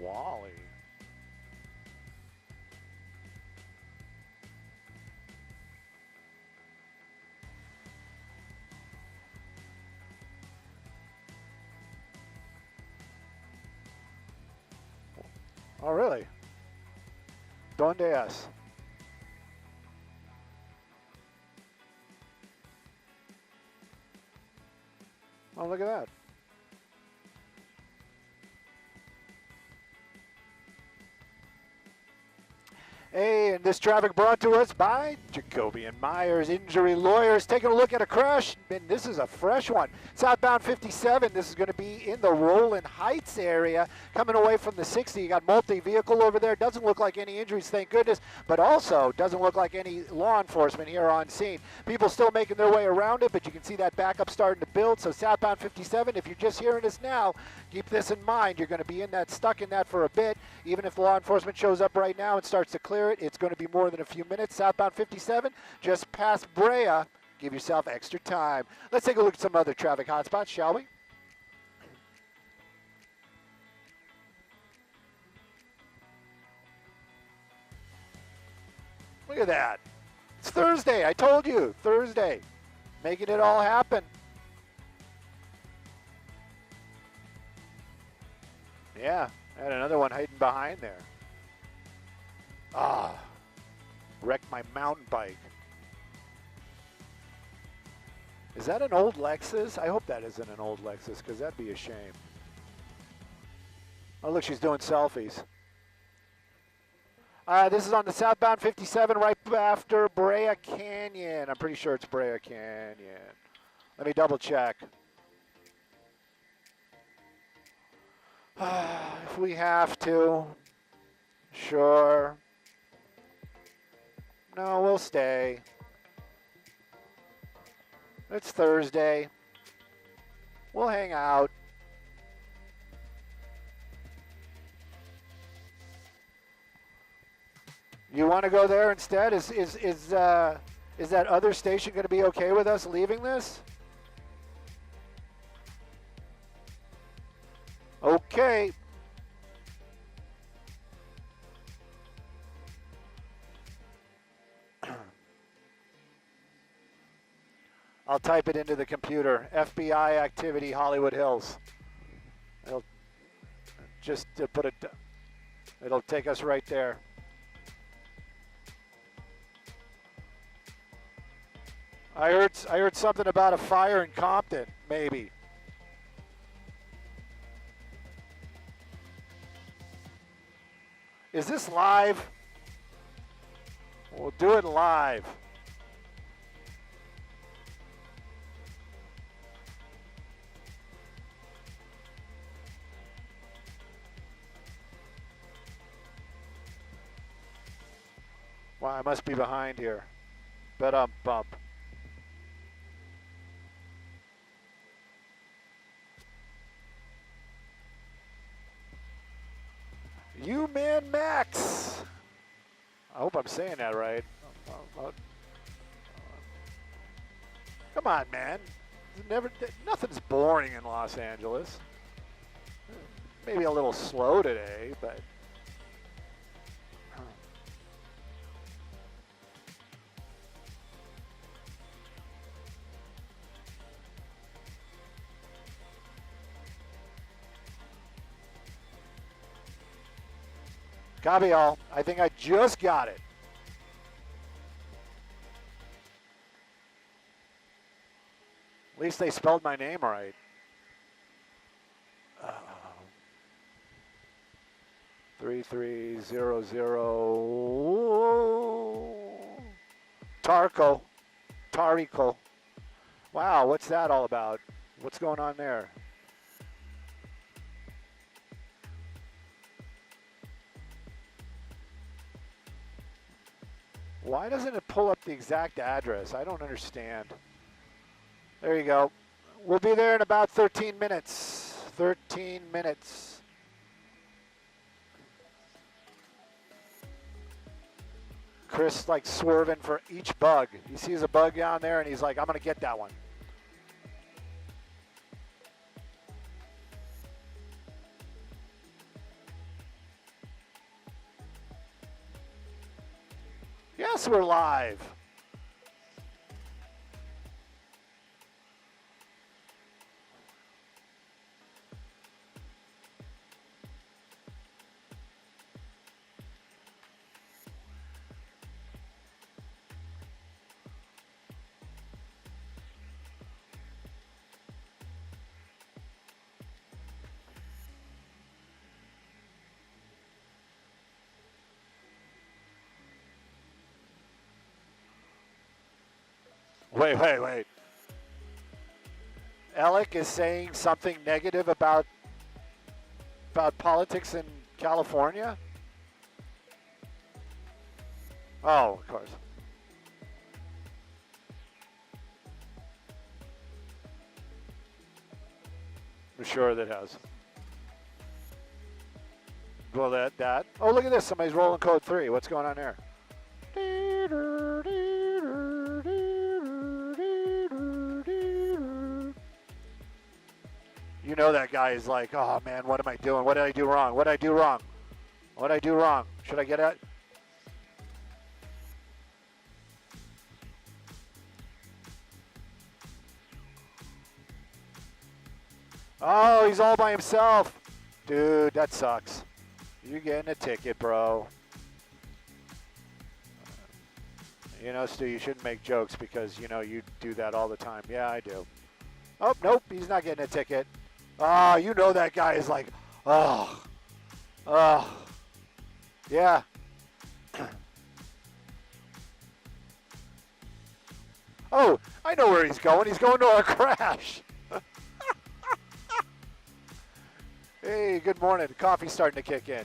Wally. Oh, really? ¿Dónde es? Oh, look at that. Hey, and this traffic brought to us by Jacoby and Myers Injury Lawyers. Taking a look at a crash, and this is a fresh one. Southbound 57, this is going to be in the Roland Heights area, coming away from the 60. You got multi-vehicle over there. Doesn't look like any injuries, thank goodness, but also doesn't look like any law enforcement here on scene. People still making their way around it, but you can see that backup starting to build. So southbound 57, if you're just hearing us now, keep this in mind. You're going to be stuck in that for a bit. Even if law enforcement shows up right now and starts to clear it, it's going to be more than a few minutes. Southbound 57, just past Brea. Give yourself extra time. Let's take a look at some other traffic hotspots, shall we? Look at that. It's Thursday. I told you. Thursday. Making it all happen. Yeah. I had another one hiding behind there. Ah. Wrecked my mountain bike. Is that an old Lexus? I hope that isn't an old Lexus, because that'd be a shame. Oh, look, she's doing selfies. This is on the southbound 57 right after Brea Canyon. I'm pretty sure it's Brea Canyon. Let me double check. If we have to, sure. No, we'll stay. It's Thursday. We'll hang out. You want to go there instead? Is Is that other station going to be okay with us leaving this? Okay. I'll type it into the computer. FBI activity, Hollywood Hills. It'll just put it. It'll take us right there. I heard something about a fire in Compton, maybe. Is this live? We'll do it live. Wow, I must be behind here. Bump. You Man Max. I hope I'm saying that right. Come on, man. Nothing's boring in Los Angeles. Maybe a little slow today, but. Copy all. I think I just got it. At least they spelled my name right. 3300. Tarico. Wow, what's that all about? What's going on there? Why doesn't it pull up the exact address? I don't understand. There you go. We'll be there in about 13 minutes. 13 minutes. Chris like swerving for each bug. He sees a bug down there and he's like, I'm going to get that one. Yes, we're live. Wait. Alec is saying something negative about politics in California? Oh, of course. I'm sure that has. Well, that. Oh, look at this. Somebody's rolling code 3. What's going on there? You know that guy is like, oh man, what am I doing? What did I do wrong? What did I do wrong? What did I do wrong? Should I get it? Oh, he's all by himself. Dude, that sucks. You're getting a ticket, bro. You know, Stu, you shouldn't make jokes because, you know, you do that all the time. Yeah, I do. Oh, nope, he's not getting a ticket. Oh, you know that guy is like, oh, yeah. Oh, I know where he's going. He's going to our crash. Hey, good morning. Coffee's starting to kick in.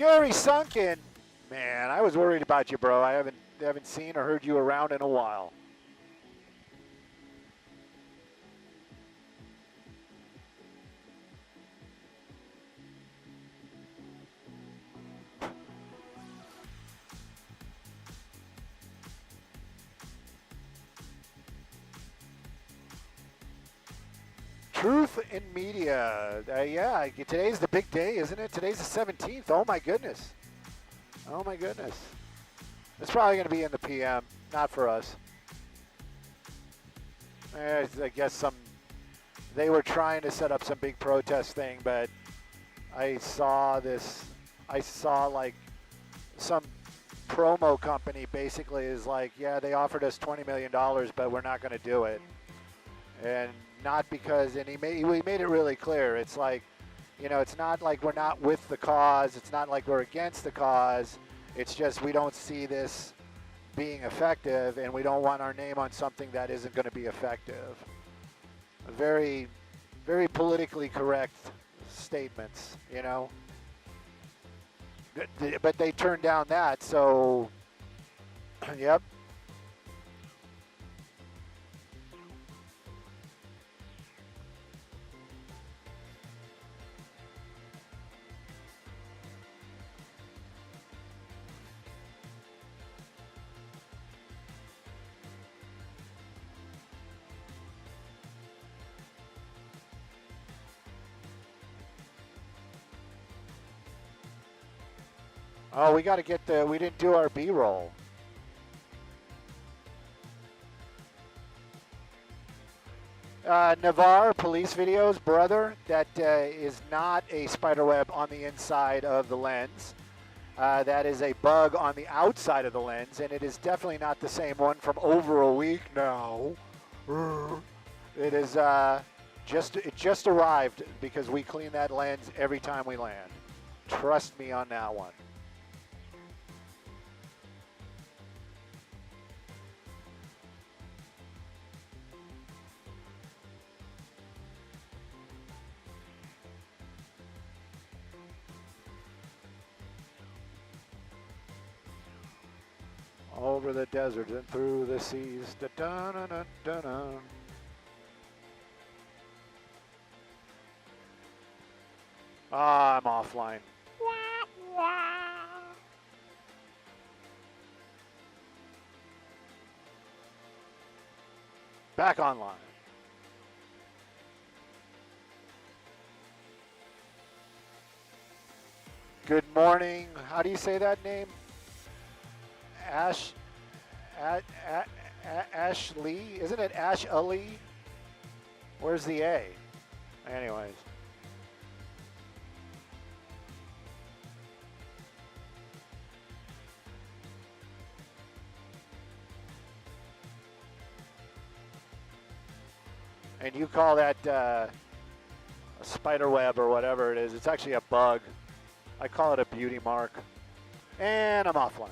Gary Sunken. Man, I was worried about you, bro. I haven't seen or heard you around in a while. Truth in media. Yeah, today's the big day, isn't it? Today's the 17th. Oh, my goodness. Oh, my goodness. It's probably going to be in the PM, not for us. I guess they were trying to set up some big protest thing, but I saw like some promo company basically is like, yeah, they offered us $20 million, but we're not going to do it. And not because, and he made it really clear. It's like, you know, it's not like we're not with the cause. It's not like we're against the cause. It's just we don't see this being effective, and we don't want our name on something that isn't going to be effective. Very, very politically correct statements, you know. But they turned down that, so, yep. Oh, we got to get we didn't do our B-roll. Navarre police videos, brother, that is not a spider web on the inside of the lens. That is a bug on the outside of the lens, and it is definitely not the same one from over a week now. It is it just arrived because we clean that lens every time we land. Trust me on that one. Over the desert and through the seas. Da-da-da-da-da-da. Ah, I'm offline. Back online. Good morning. How do you say that name? Ashley? Isn't it Ash Ali? Where's the A? Anyways. And you call that a spider web or whatever it is. It's actually a bug. I call it a beauty mark. And I'm offline.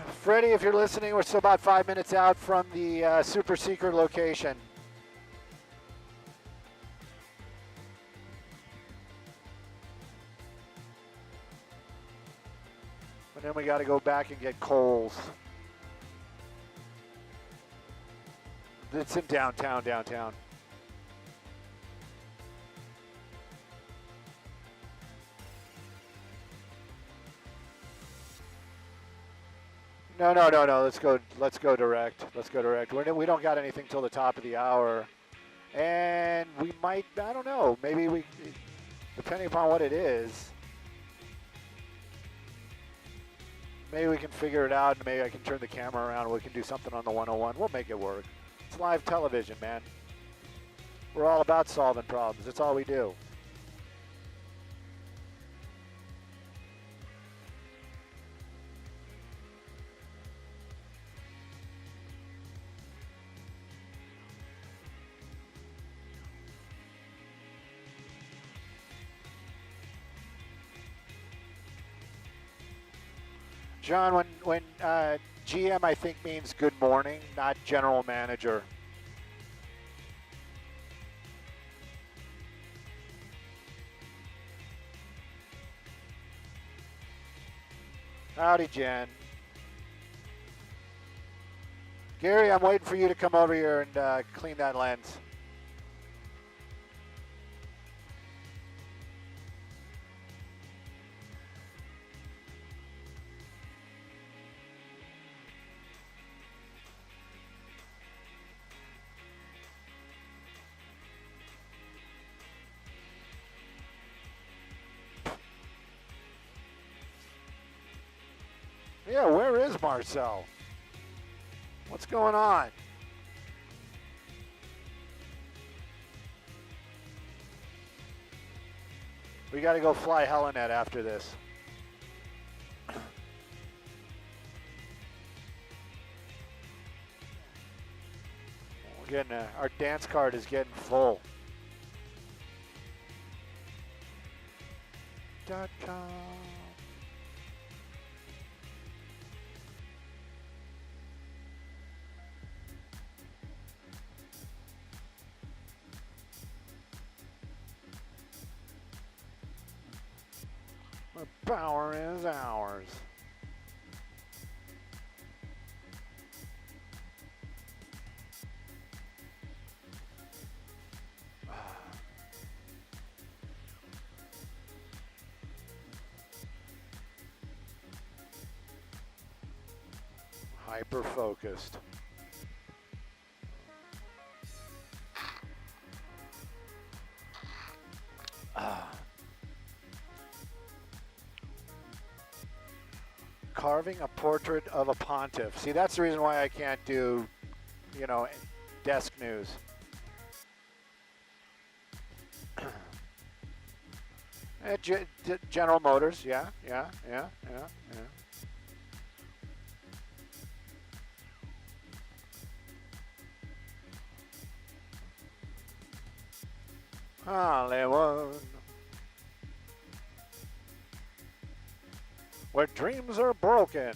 Freddie, if you're listening, we're still about 5 minutes out from the super secret location. And then we got to go back and get coals. It's in downtown. No. Let's go direct. We don't got anything till the top of the hour. And we might, I don't know, maybe we, depending upon what it is, maybe we can figure it out and maybe I can turn the camera around and we can do something on the 101. We'll make it work. It's live television, man. We're all about solving problems. That's all we do. John, when GM I think means good morning, not general manager. Howdy, Jen. Gary, I'm waiting for you to come over here and clean that lens. Yeah, where is Marcel? What's going on? We got to go fly Helinet after this. We're getting our dance card is getting full. .com. The power is ours. Hyper focused. Carving a portrait of a pontiff. See, that's the reason why I can't do, you know, desk news. General Motors, yeah. Hollywood, where dreams are broken.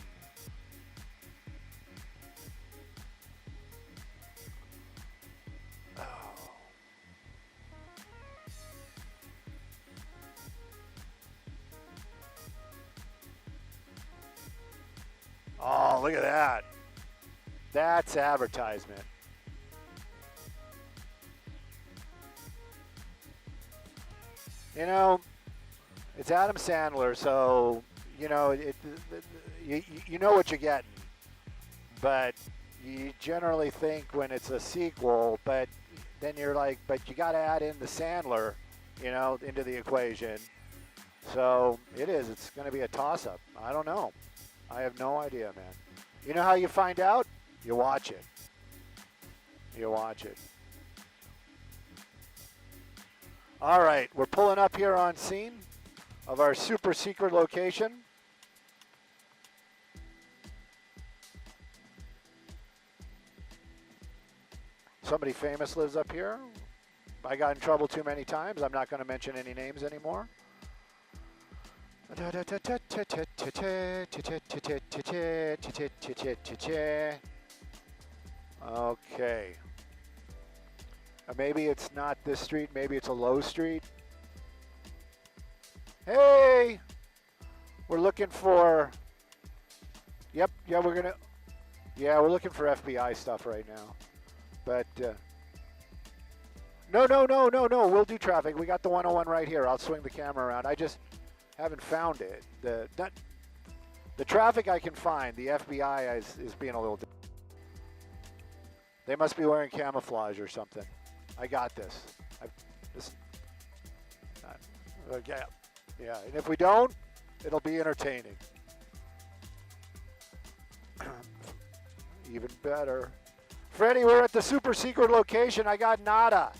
Oh, look at that. That's advertisement. You know, it's Adam Sandler, so, you know, you know what you're getting. But you generally think when it's a sequel, but then you're like, but you got to add in the Sandler, you know, into the equation. So it is. It's going to be a toss-up. I don't know. I have no idea, man. You know how you find out? You watch it. You watch it. All right, we're pulling up here on scene of our super secret location. Somebody famous lives up here. I got in trouble too many times. I'm not going to mention any names anymore. Okay. Maybe it's not this street. Maybe it's a low street. Hey! We're looking for... Yep, yeah, we're looking for FBI stuff right now. But... No. We'll do traffic. We got the 101 right here. I'll swing the camera around. I just haven't found it. The traffic I can find. The FBI is being a little... They must be wearing camouflage or something. I got this. Yeah. And if we don't, it'll be entertaining. Even better. Freddie, we're at the super secret location. I got nada.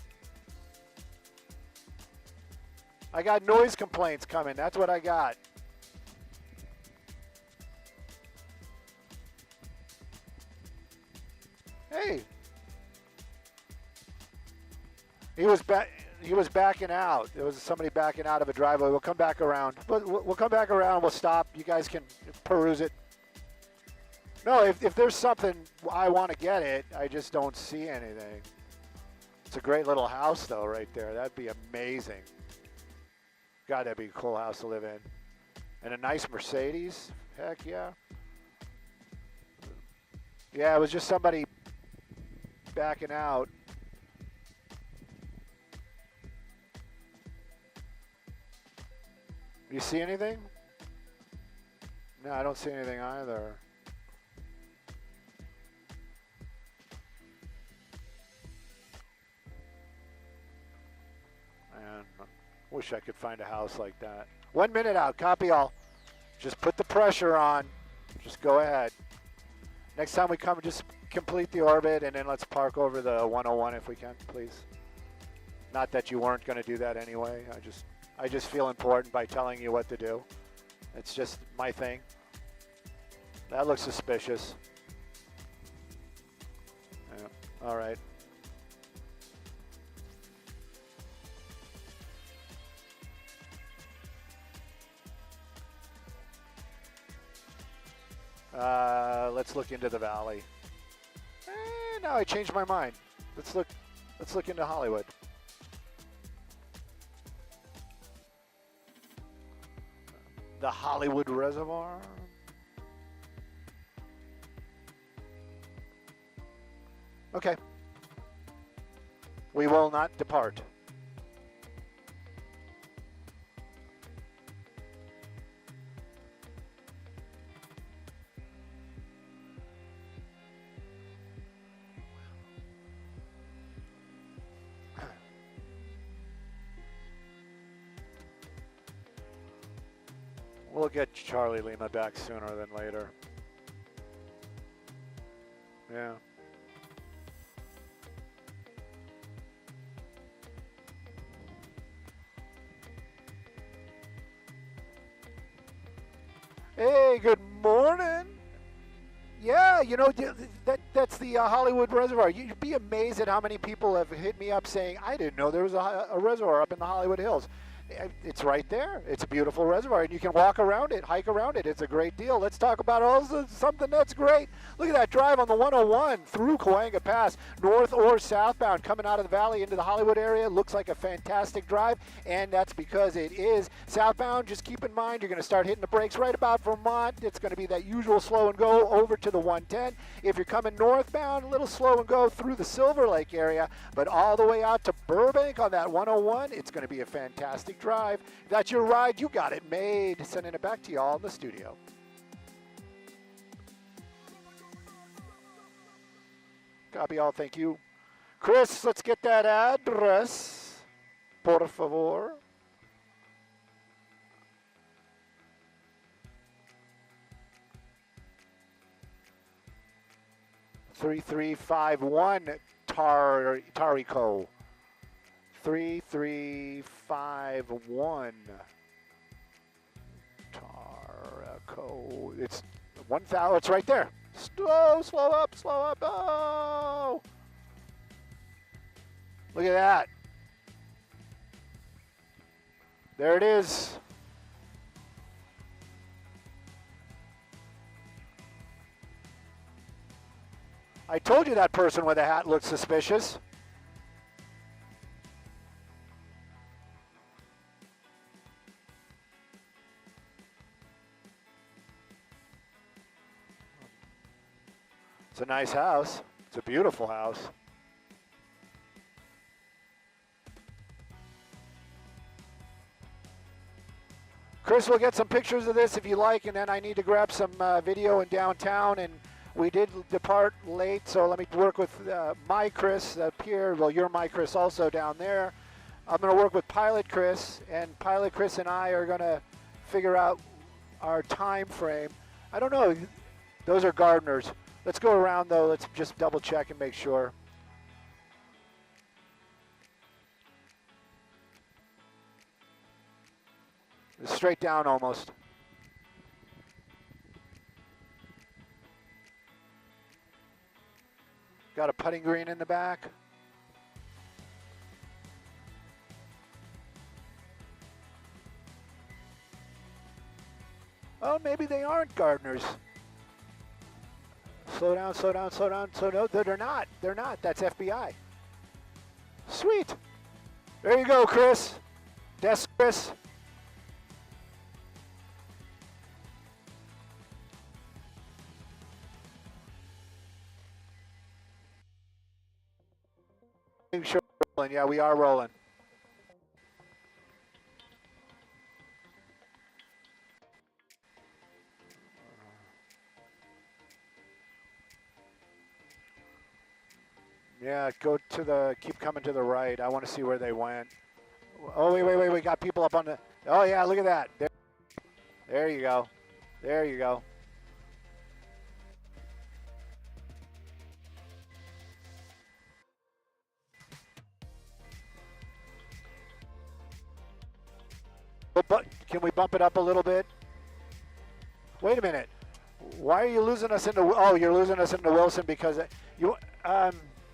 I got noise complaints coming. That's what I got. Hey. He was backing out. There was somebody backing out of a driveway. We'll come back around. We'll come back around. We'll stop. You guys can peruse it. No, if there's something I want to get it, I just don't see anything. It's a great little house, though, right there. That'd be amazing. God, that'd be a cool house to live in. And a nice Mercedes. Heck yeah. Yeah, it was just somebody backing out. You see anything? No, I don't see anything either. Man, wish I could find a house like that. 1 minute out, copy all. Just put the pressure on. Just go ahead. Next time we come, just complete the orbit, and then let's park over the 101 if we can, please. Not that you weren't going to do that anyway. I just feel important by telling you what to do. It's just my thing. That looks suspicious. Yeah. All right. Let's look into the valley. No, I changed my mind. Let's look into Hollywood. The Hollywood Reservoir. Okay. We will not depart. We'll get Charlie Lima back sooner than later. Yeah. Hey, good morning. Yeah, you know, that's the Hollywood Reservoir. You'd be amazed at how many people have hit me up saying, I didn't know there was a reservoir up in the Hollywood Hills. It's right there. It's a beautiful reservoir, and you can walk around it, hike around it. It's a great deal. Let's talk about also something that's great. Look at that drive on the 101 through Cahuenga Pass, north or southbound, coming out of the valley into the Hollywood area. Looks like a fantastic drive, and that's because it is southbound. Just keep in mind, you're going to start hitting the brakes right about Vermont. It's going to be that usual slow and go over to the 110. If you're coming northbound, a little slow and go through the Silver Lake area, but all the way out to Burbank on that 101, it's going to be a fantastic drive. If that's your ride, you got it made. Sending it back to y'all in the studio. Copy all, thank you. Chris, let's get that address, por favor. $3351 Tarico. 3351 Tarico. It's 1,000. It's right there. Slow up. Oh! Look at that. There it is. I told you that person with a hat looked suspicious. It's a nice house. It's a beautiful house. Chris will get some pictures of this if you like, and then I need to grab some video in downtown, and we did depart late, so let me work with my Chris up here. Well, you're my Chris also down there. I'm going to work with Pilot Chris, and Pilot Chris and I are going to figure out our time frame. I don't know. Those are gardeners. Let's go around, though. Let's just double check and make sure. It's straight down almost. Got a putting green in the back. Oh, maybe they aren't gardeners. Slow down, slow down, slow down. So no, they're not. They're not. That's FBI. Sweet. There you go, Chris. Desk, Chris. Sure, rolling. Yeah, we are rolling. Yeah, go to the, keep coming to the right. I want to see where they went. Oh, wait. We got people up on the, oh yeah, look at that. There you go. There you go. But can we bump it up a little bit? Wait a minute. Why are you losing us into, oh, you're losing us into Wilson because you,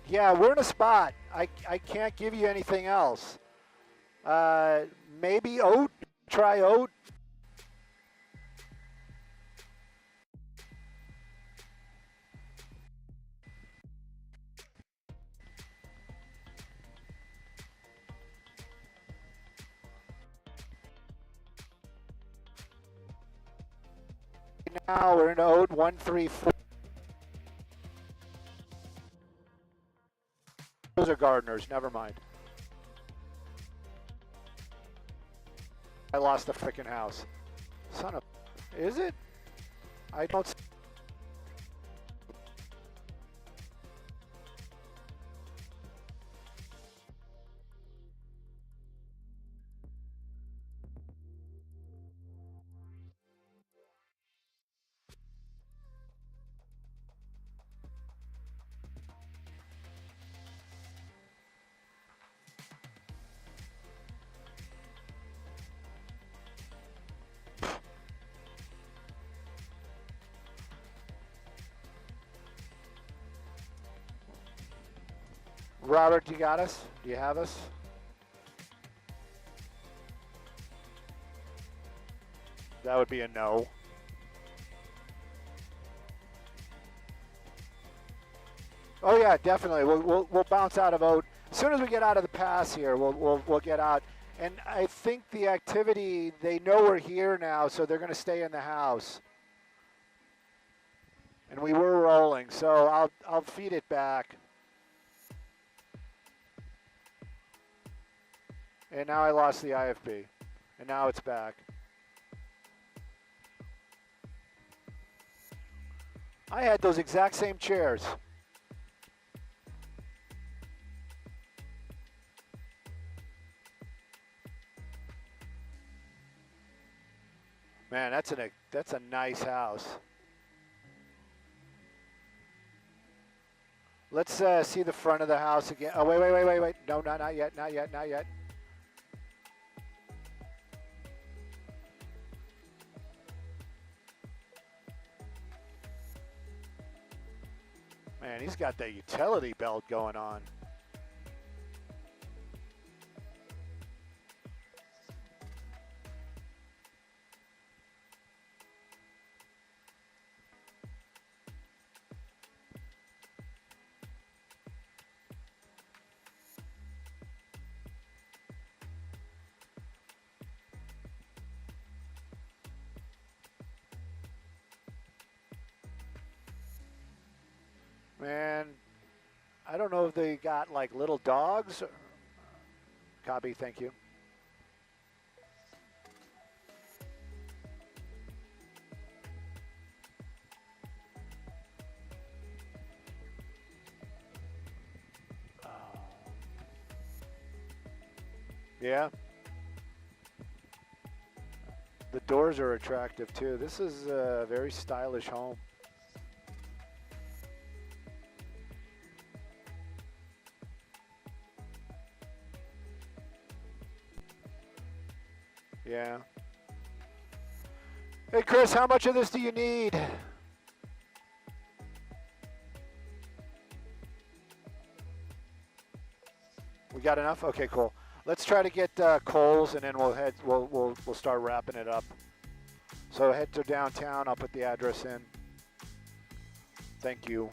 yeah, we're in a spot. I can't give you anything else. Maybe Oat. Try Oat. Now we're in Oat 134. Those are gardeners. Never mind. I lost the frickin' house. Son of... Is it? I don't... Robert, you got us? Do you have us? That would be a no. Oh yeah, definitely. We'll bounce out of Oat as soon as we get out of the pass here. We'll get out, and I think the activity, they know we're here now, so they're going to stay in the house. And we were rolling, so I'll feed it back. And now I lost the IFB, and now it's back. I had those exact same chairs. Man, that's a nice house. Let's see the front of the house again. Oh, wait. No, not yet. Man, he's got that utility belt going on. Man, I don't know if they got like little dogs. Copy, thank you. Oh. Yeah. The doors are attractive too. This is a very stylish home. Yeah. Hey, Chris, how much of this do you need? We got enough? Okay, cool. Let's try to get Coles, and then we'll start wrapping it up. So head to downtown. I'll put the address in. Thank you.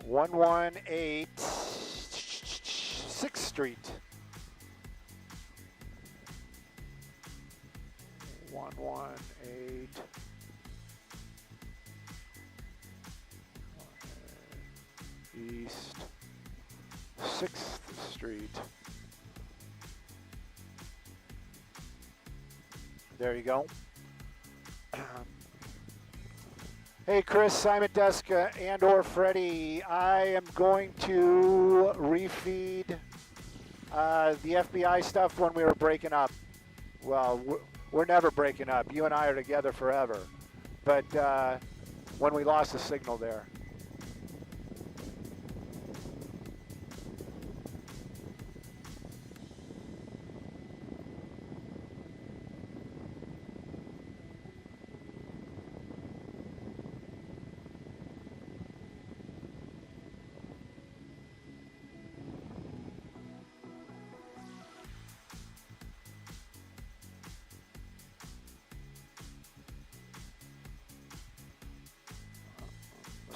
One one eight 6th Street. 118 East 6th Street. There you go. Hey Chris, Simon Deska, and or Freddie, I am going to refeed the FBI stuff when we were breaking up. Well, we're never breaking up. You and I are together forever. But when we lost the signal there.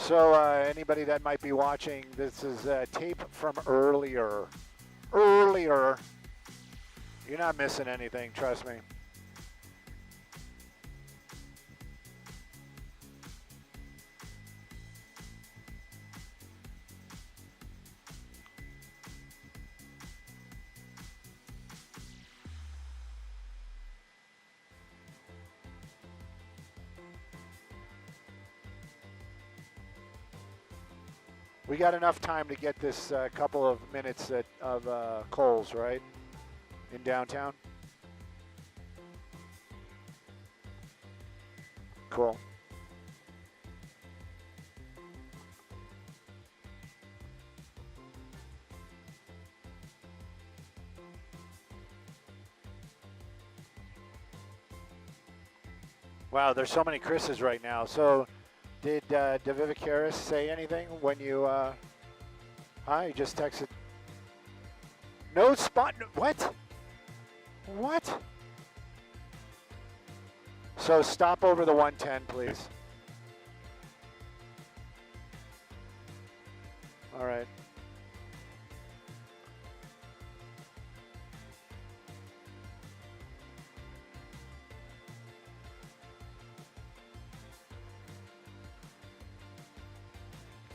So anybody that might be watching, this is tape from earlier. You're not missing anything, trust me. We got enough time to get this couple of minutes of Kohl's, right? In downtown? Cool. Wow, there's so many Chris's right now. So did Davivicaris say anything when you, you just texted. No spot, what? What? So stop over the 110, please. All right.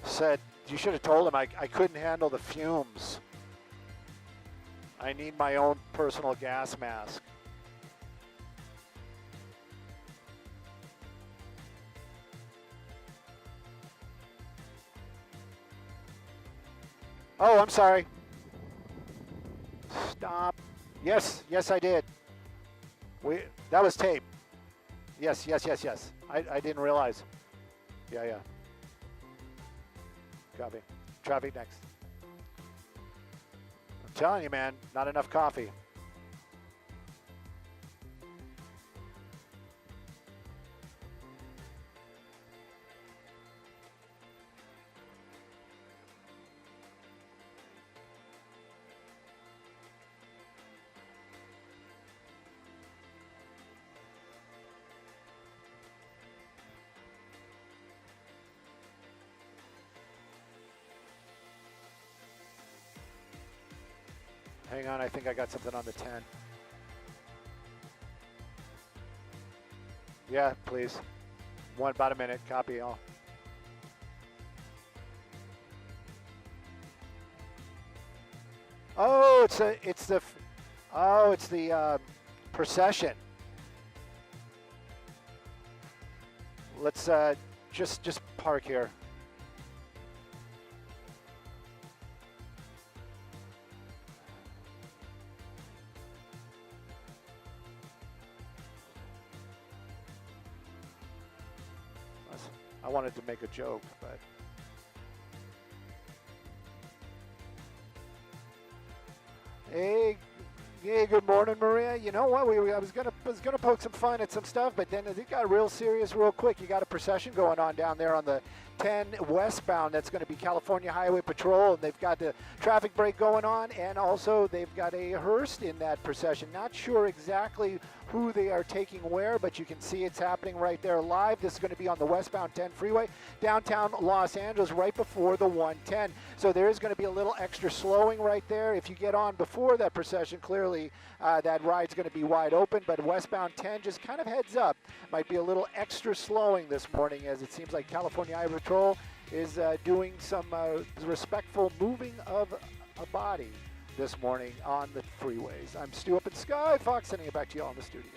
Said, you should have told him I couldn't handle the fumes. I need my own personal gas mask. Oh, I'm sorry. Stop. Yes, I did. That was tape. Yes. I didn't realize. Yeah. Copy. Traffic next. I'm telling you, man, not enough coffee. Hang on, I think I got something on the 10. Yeah, please. About a minute, copy all. Oh, it's the procession. Let's just park here. I wanted to make a joke, but. Hey, good morning, Maria. You know what? I was gonna poke some fun at some stuff, but then it got real serious real quick. You got a procession going on down there on the 10 westbound. That's going to be California Highway Patrol, and they've got the traffic break going on, and also they've got a hearse in that procession. Not sure exactly who they are taking where, but you can see it's happening right there live. This is going to be on the westbound 10 freeway, downtown Los Angeles, right before the 110. So there is going to be a little extra slowing right there. If you get on before that procession, clearly that ride's going to be wide open, but westbound 10, just kind of heads up, might be a little extra slowing this morning, as it seems like California Highway Patrol is doing some respectful moving of a body this morning on the freeways. I'm Stu up in Sky Fox, sending it back to you all in the studio.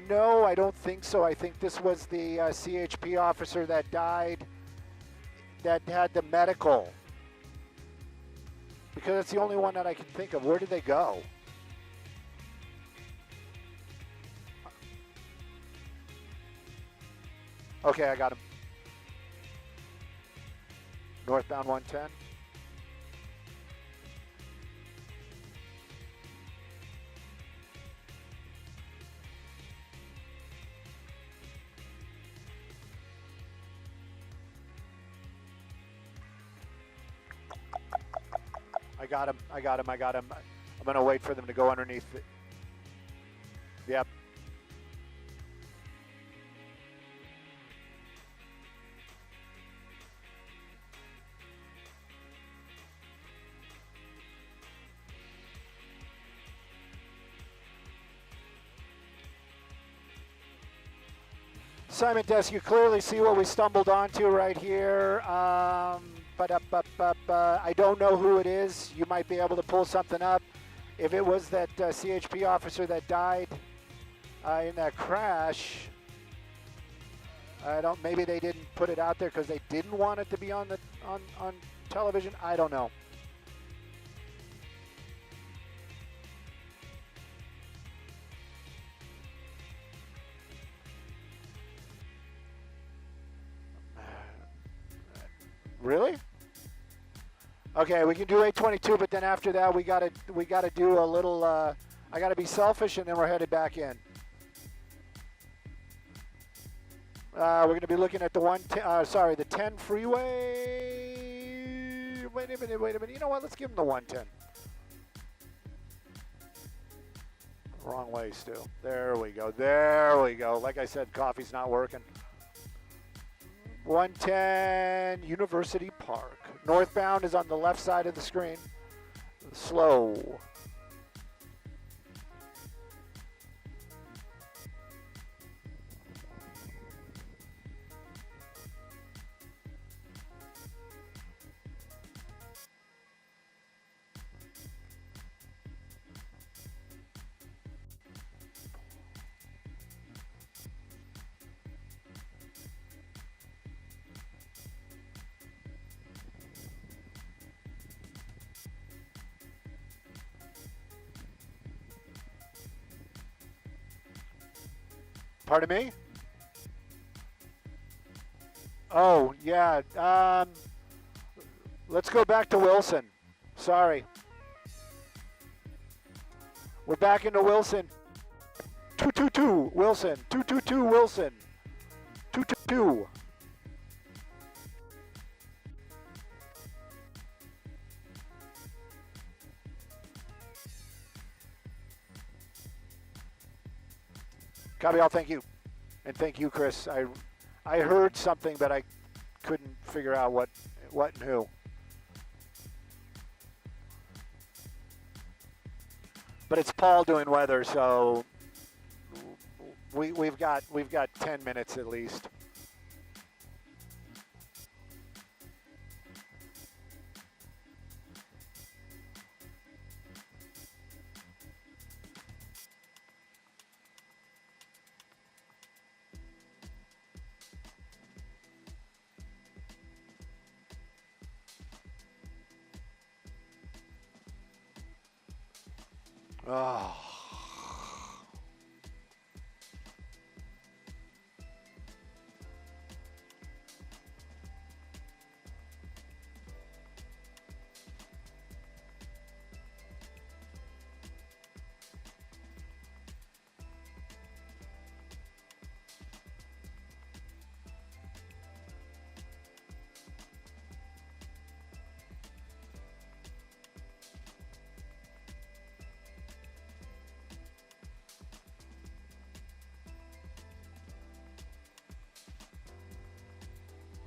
No, I don't think so. I think this was the CHP officer that died, that had the medical. Because it's the only one that I can think of. Where did they go? Okay, I got him. Northbound 110. I got him. I'm going to wait for them to go underneath it. Yep. Simon Desk, you clearly see what we stumbled onto right here. I don't know who it is. You might be able to pull something up. If it was that CHP officer that died in that crash, maybe they didn't put it out there because they didn't want it to be on television. I don't know. Really? Okay, we can do 822, but then after that we gotta do a little. I gotta be selfish, and then we're headed back in. We're gonna be looking at the 10 freeway. Wait a minute. You know what? Let's give them the 110. Wrong way, Stu. There we go. Like I said, coffee's not working. 110 University Park. Northbound is on the left side of the screen. Slow. Pardon me? Oh, yeah. Let's go back to Wilson. Sorry. We're back into Wilson. 222 Wilson. 222 Wilson. 222. Copy all, thank you. And thank you, Chris. I heard something, but I couldn't figure out what and who. But it's Paul doing weather, so we've got 10 minutes at least. Oh.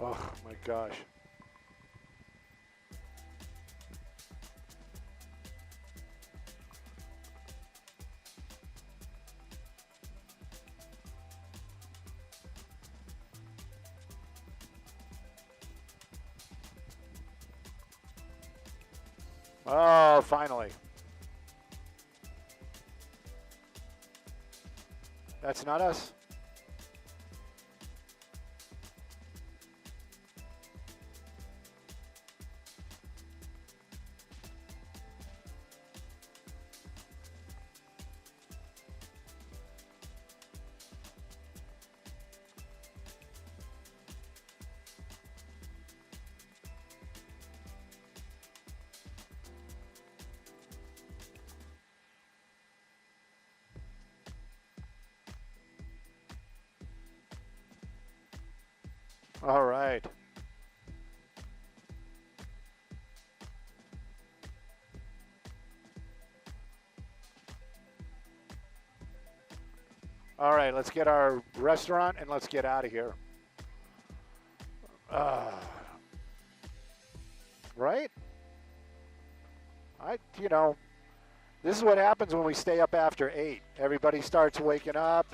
Oh my gosh. Oh, finally. That's not us. All right. All right, let's get our restaurant and let's get out of here. Right? You know, this is what happens when we stay up after 8. Everybody starts waking up.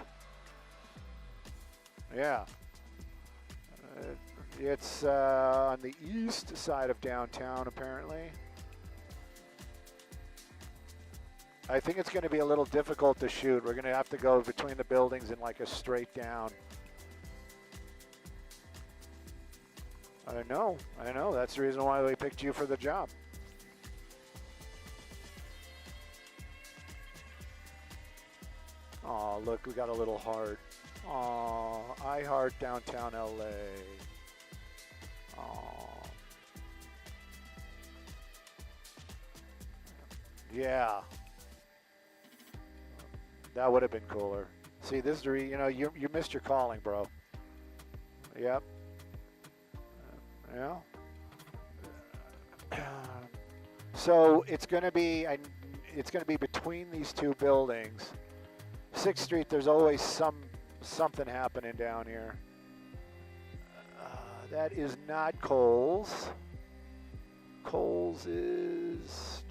Yeah. It's on the east side of downtown, apparently. I think it's going to be a little difficult to shoot. We're going to have to go between the buildings in like a straight down. I know. That's the reason why we picked you for the job. Oh, look, we got a little heart. Oh, I heart downtown LA. Oh. Yeah. That would have been cooler. See, this is you missed your calling, bro. Yep. Yeah. So it's going to be between these two buildings. 6th Street. There's always something happening down here. That is not Kohl's. Kohl's is.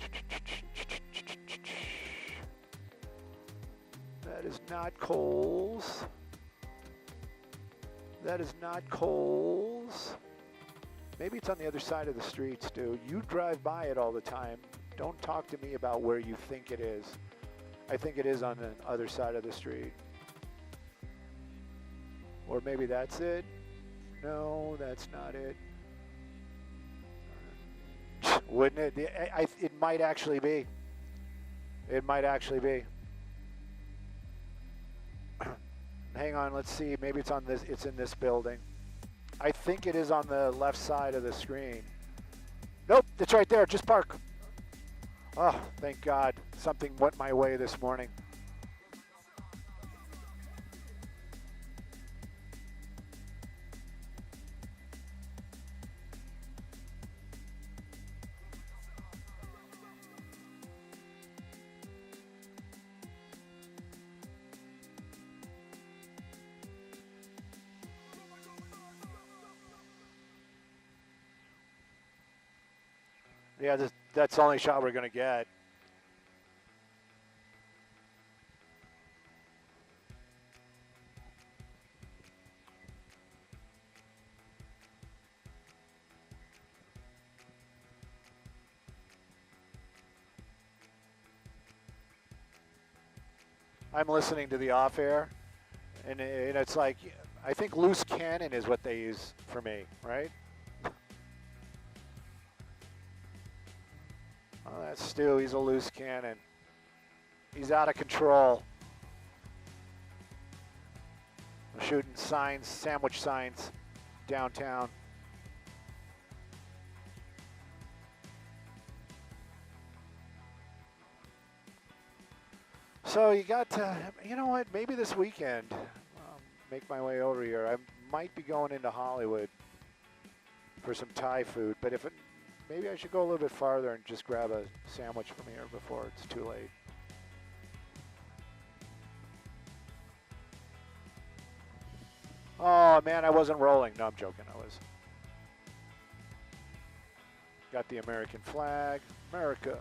That is not Kohl's. That is not Kohl's. Maybe it's on the other side of the street, Stu. You drive by it all the time. Don't talk to me about where you think it is. I think it is on the other side of the street. Or maybe that's it. No, that's not it. Wouldn't it? It might actually be. It might actually be. Hang on, let's see. Maybe it's on this. It's in this building. I think it is on the left side of the screen. Nope, it's right there. Just park. Oh, thank God. Something went my way this morning. Yeah, that's the only shot we're going to get. I'm listening to the off-air, and it's like, I think loose cannon is what they use for me, right? Oh, that's Stu. He's a loose cannon. He's out of control. I'm shooting signs, sandwich signs, downtown. So you got to, you know what, maybe this weekend, make my way over here. I might be going into Hollywood for some Thai food, but if it, maybe I should go a little bit farther and just grab a sandwich from here before it's too late. Oh man, I wasn't rolling. No, I'm joking, I was. Got the American flag, America.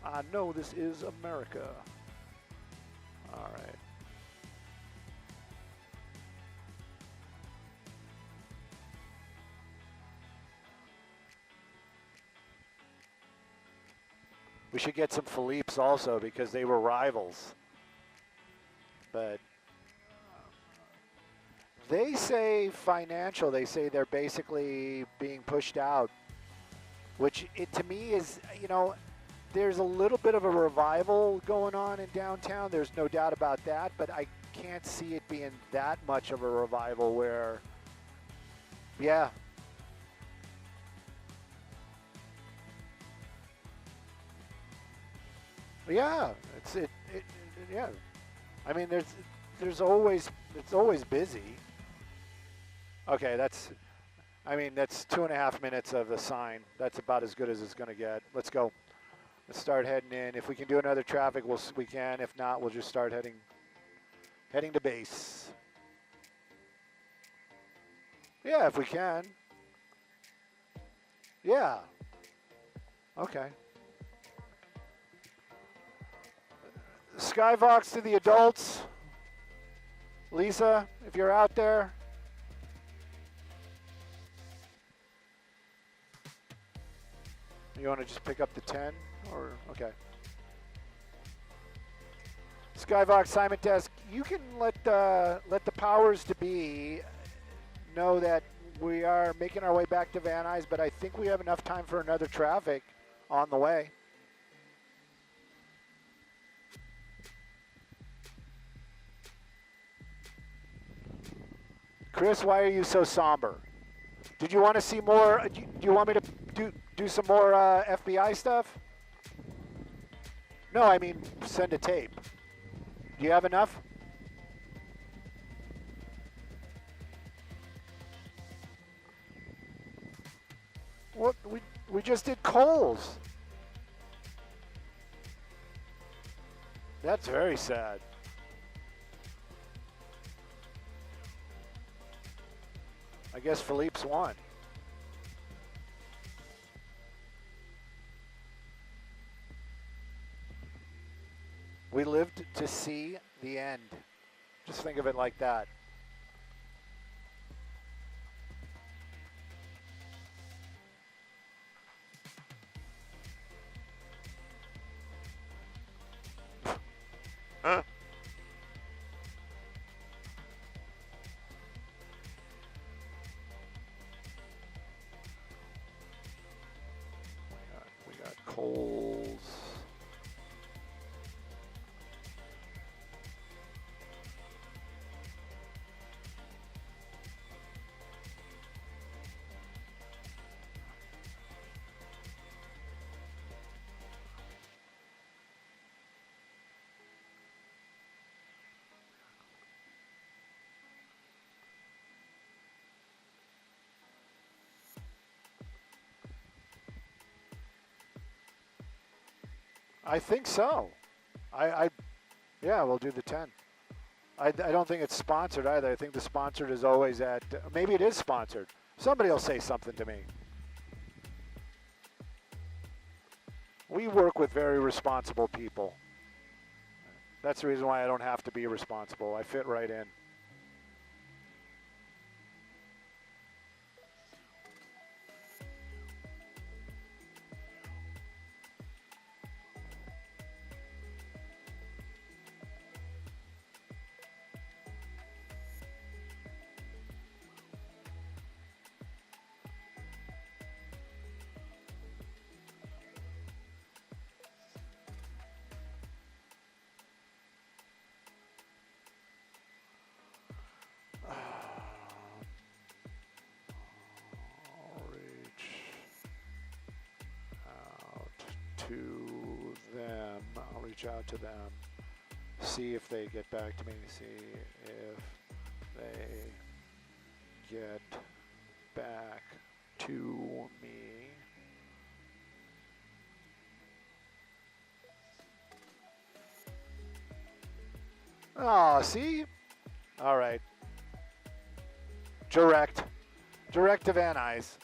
I know this is America. All right. We should get some Philippe's also because they were rivals. But they say financial, they say they're basically being pushed out, which it to me is, you know, there's a little bit of a revival going on in downtown. There's no doubt about that, but I can't see it being that much of a revival where, yeah. Yeah, yeah. I mean, there's always, it's always busy. Okay, that's 2.5 minutes of the sign. That's about as good as it's going to get. Let's go. Let's start heading in. If we can do another traffic, we can. If not, we'll just start heading to base. Yeah, if we can. Yeah. Okay. Skyvox to the adults. Lisa, if you're out there. You want to just pick up the 10? Or, okay. Skyvox, Simon Desk, you can let the powers to be know that we are making our way back to Van Nuys, but I think we have enough time for another traffic on the way. Chris, why are you so somber? Did you want to see more? Do you want me to do some more FBI stuff? No, I mean send a tape. Do you have enough? What we just did Coles. That's very sad. I guess Philippe's won. We lived to see the end. Just think of it like that. Huh? We got Coles. I think so. Yeah, we'll do the 10. I don't think it's sponsored either. I think the sponsored is always at, maybe it is sponsored. Somebody will say something to me. We work with very responsible people. That's the reason why I don't have to be responsible. I fit right in. reach out to them. See if they get back to me. See if they get back to me. Oh, see? All right. Direct to Van Nuys.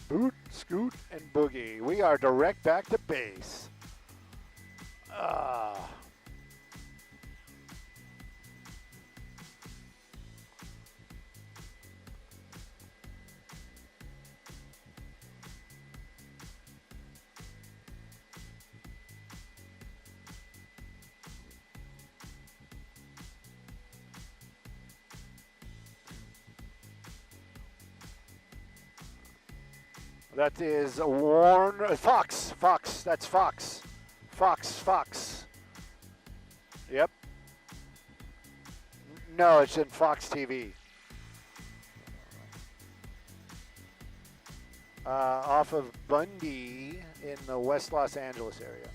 Boot, scoot, and boogie. We are direct back to base. That is Warren Fox. Fox. That's Fox. Fox. Yep. No, it's in Fox TV. Off of Bundy in the West Los Angeles area.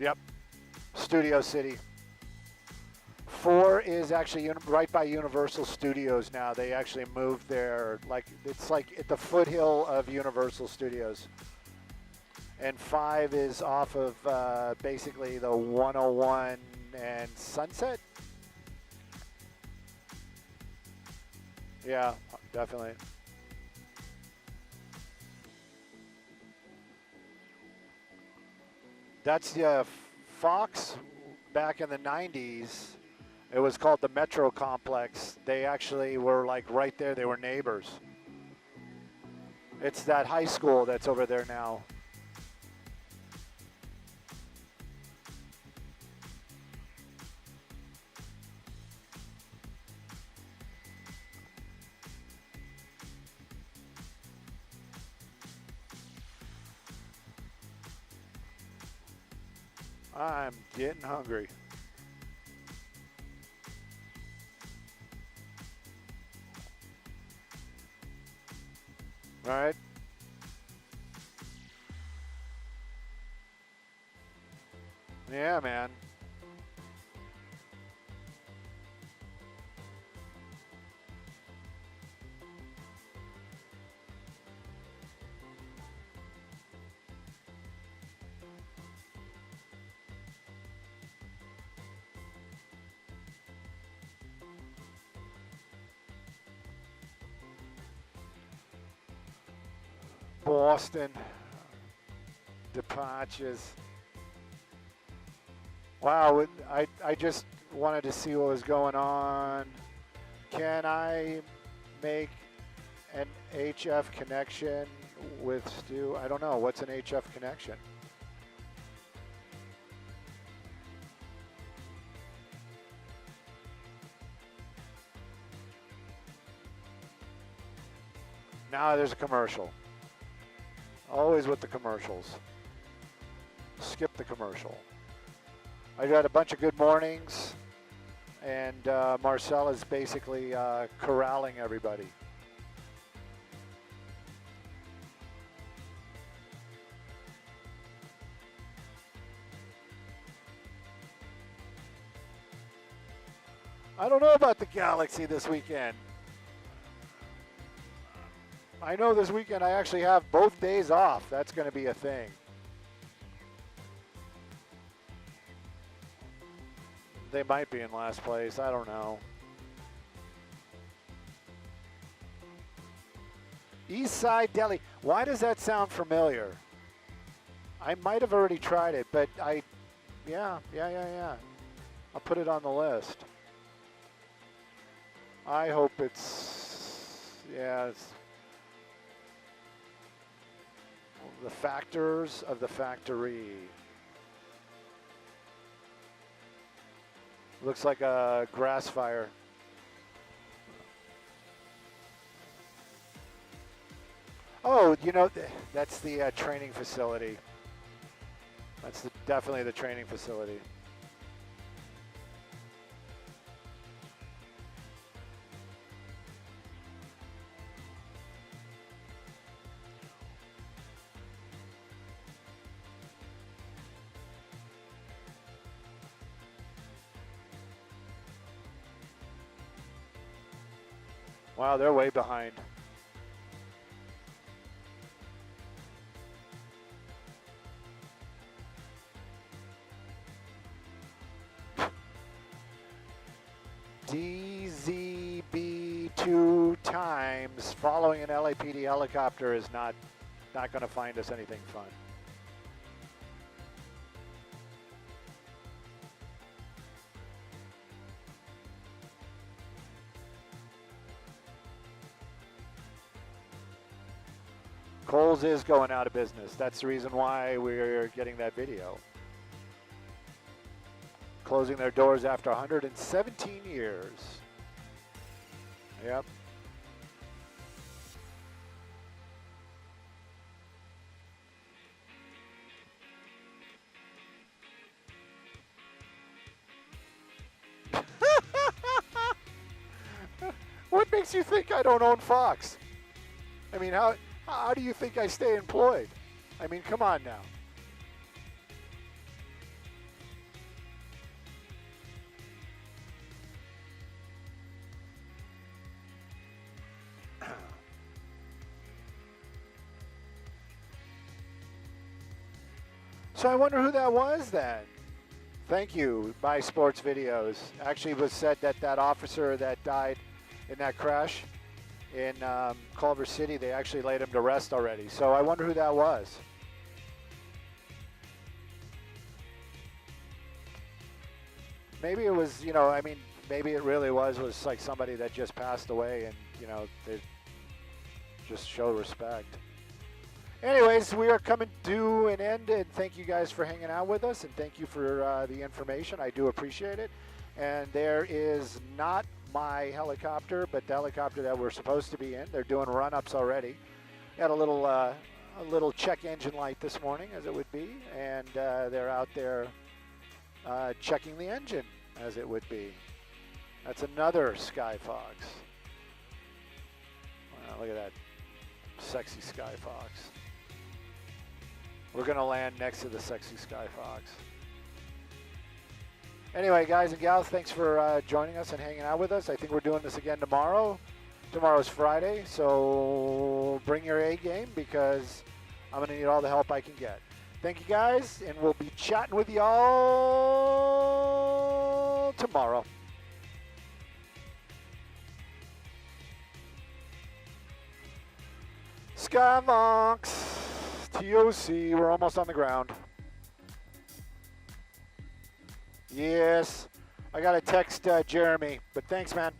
Yep. Studio City. 4 is actually right by Universal Studios now. They actually moved there. It's like at the foothill of Universal Studios. And 5 is off of basically the 101 and Sunset. Yeah, definitely. That's the Fox back in the 90s. It was called the Metro Complex. They actually were like right there. They were neighbors. It's that high school that's over there now. I'm getting hungry. All right. Yeah, man. Boston departures. Wow, I just wanted to see what was going on. Can I make an HF connection with Stu? I don't know. What's an HF connection? Now there's a commercial. Always with the commercials. Skip the commercial. I got a bunch of good mornings, and Marcel is basically corralling everybody. I don't know about the Galaxy this weekend. I know this weekend I actually have both days off. That's going to be a thing. They might be in last place. I don't know. East Side Deli. Why does that sound familiar? I might have already tried it, but yeah. I'll put it on the list. I hope it's the factors of the factory. Looks like a grass fire. Oh, you know, that's the training facility. That's definitely the training facility. Wow, they're way behind. DZB 2 times following an LAPD helicopter is not going to find us anything fun. Kohl's is going out of business. That's the reason why we're getting that video. Closing their doors after 117 years. Yep. What makes you think I don't own Fox? I mean, how do you think I stay employed? I mean, come on now. So I wonder who that was then. Thank you, Buy Sports Videos. Actually, it was said that that officer that died in that crash in Culver City, they actually laid him to rest already. So I wonder who that was. Maybe it was, you know, I mean, maybe it really was like somebody that just passed away and, you know, they just show respect. Anyways, we are coming to an end, and thank you guys for hanging out with us, and thank you for the information. I do appreciate it. And there is not my helicopter, but the helicopter that we're supposed to be in. They're doing run-ups already. Got a little check engine light this morning, as it would be, and they're out there checking the engine, as it would be. That's another Sky Fox. Wow, look at that sexy Sky Fox. We're going to land next to the sexy Sky Fox. Anyway, guys and gals, thanks for joining us and hanging out with us. I think we're doing this again tomorrow. Tomorrow's Friday, so bring your A game because I'm going to need all the help I can get. Thank you, guys, and we'll be chatting with y'all tomorrow. Skyvox. TOC, we're almost on the ground. Yes, I got to text Jeremy, but thanks, man.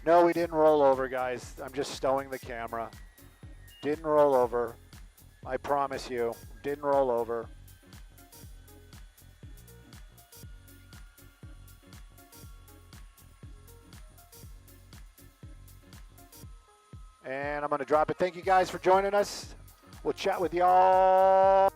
No, we didn't roll over, guys. I'm just stowing the camera. Didn't roll over. I promise you, didn't roll over. And I'm going to drop it. Thank you guys for joining us. We'll chat with y'all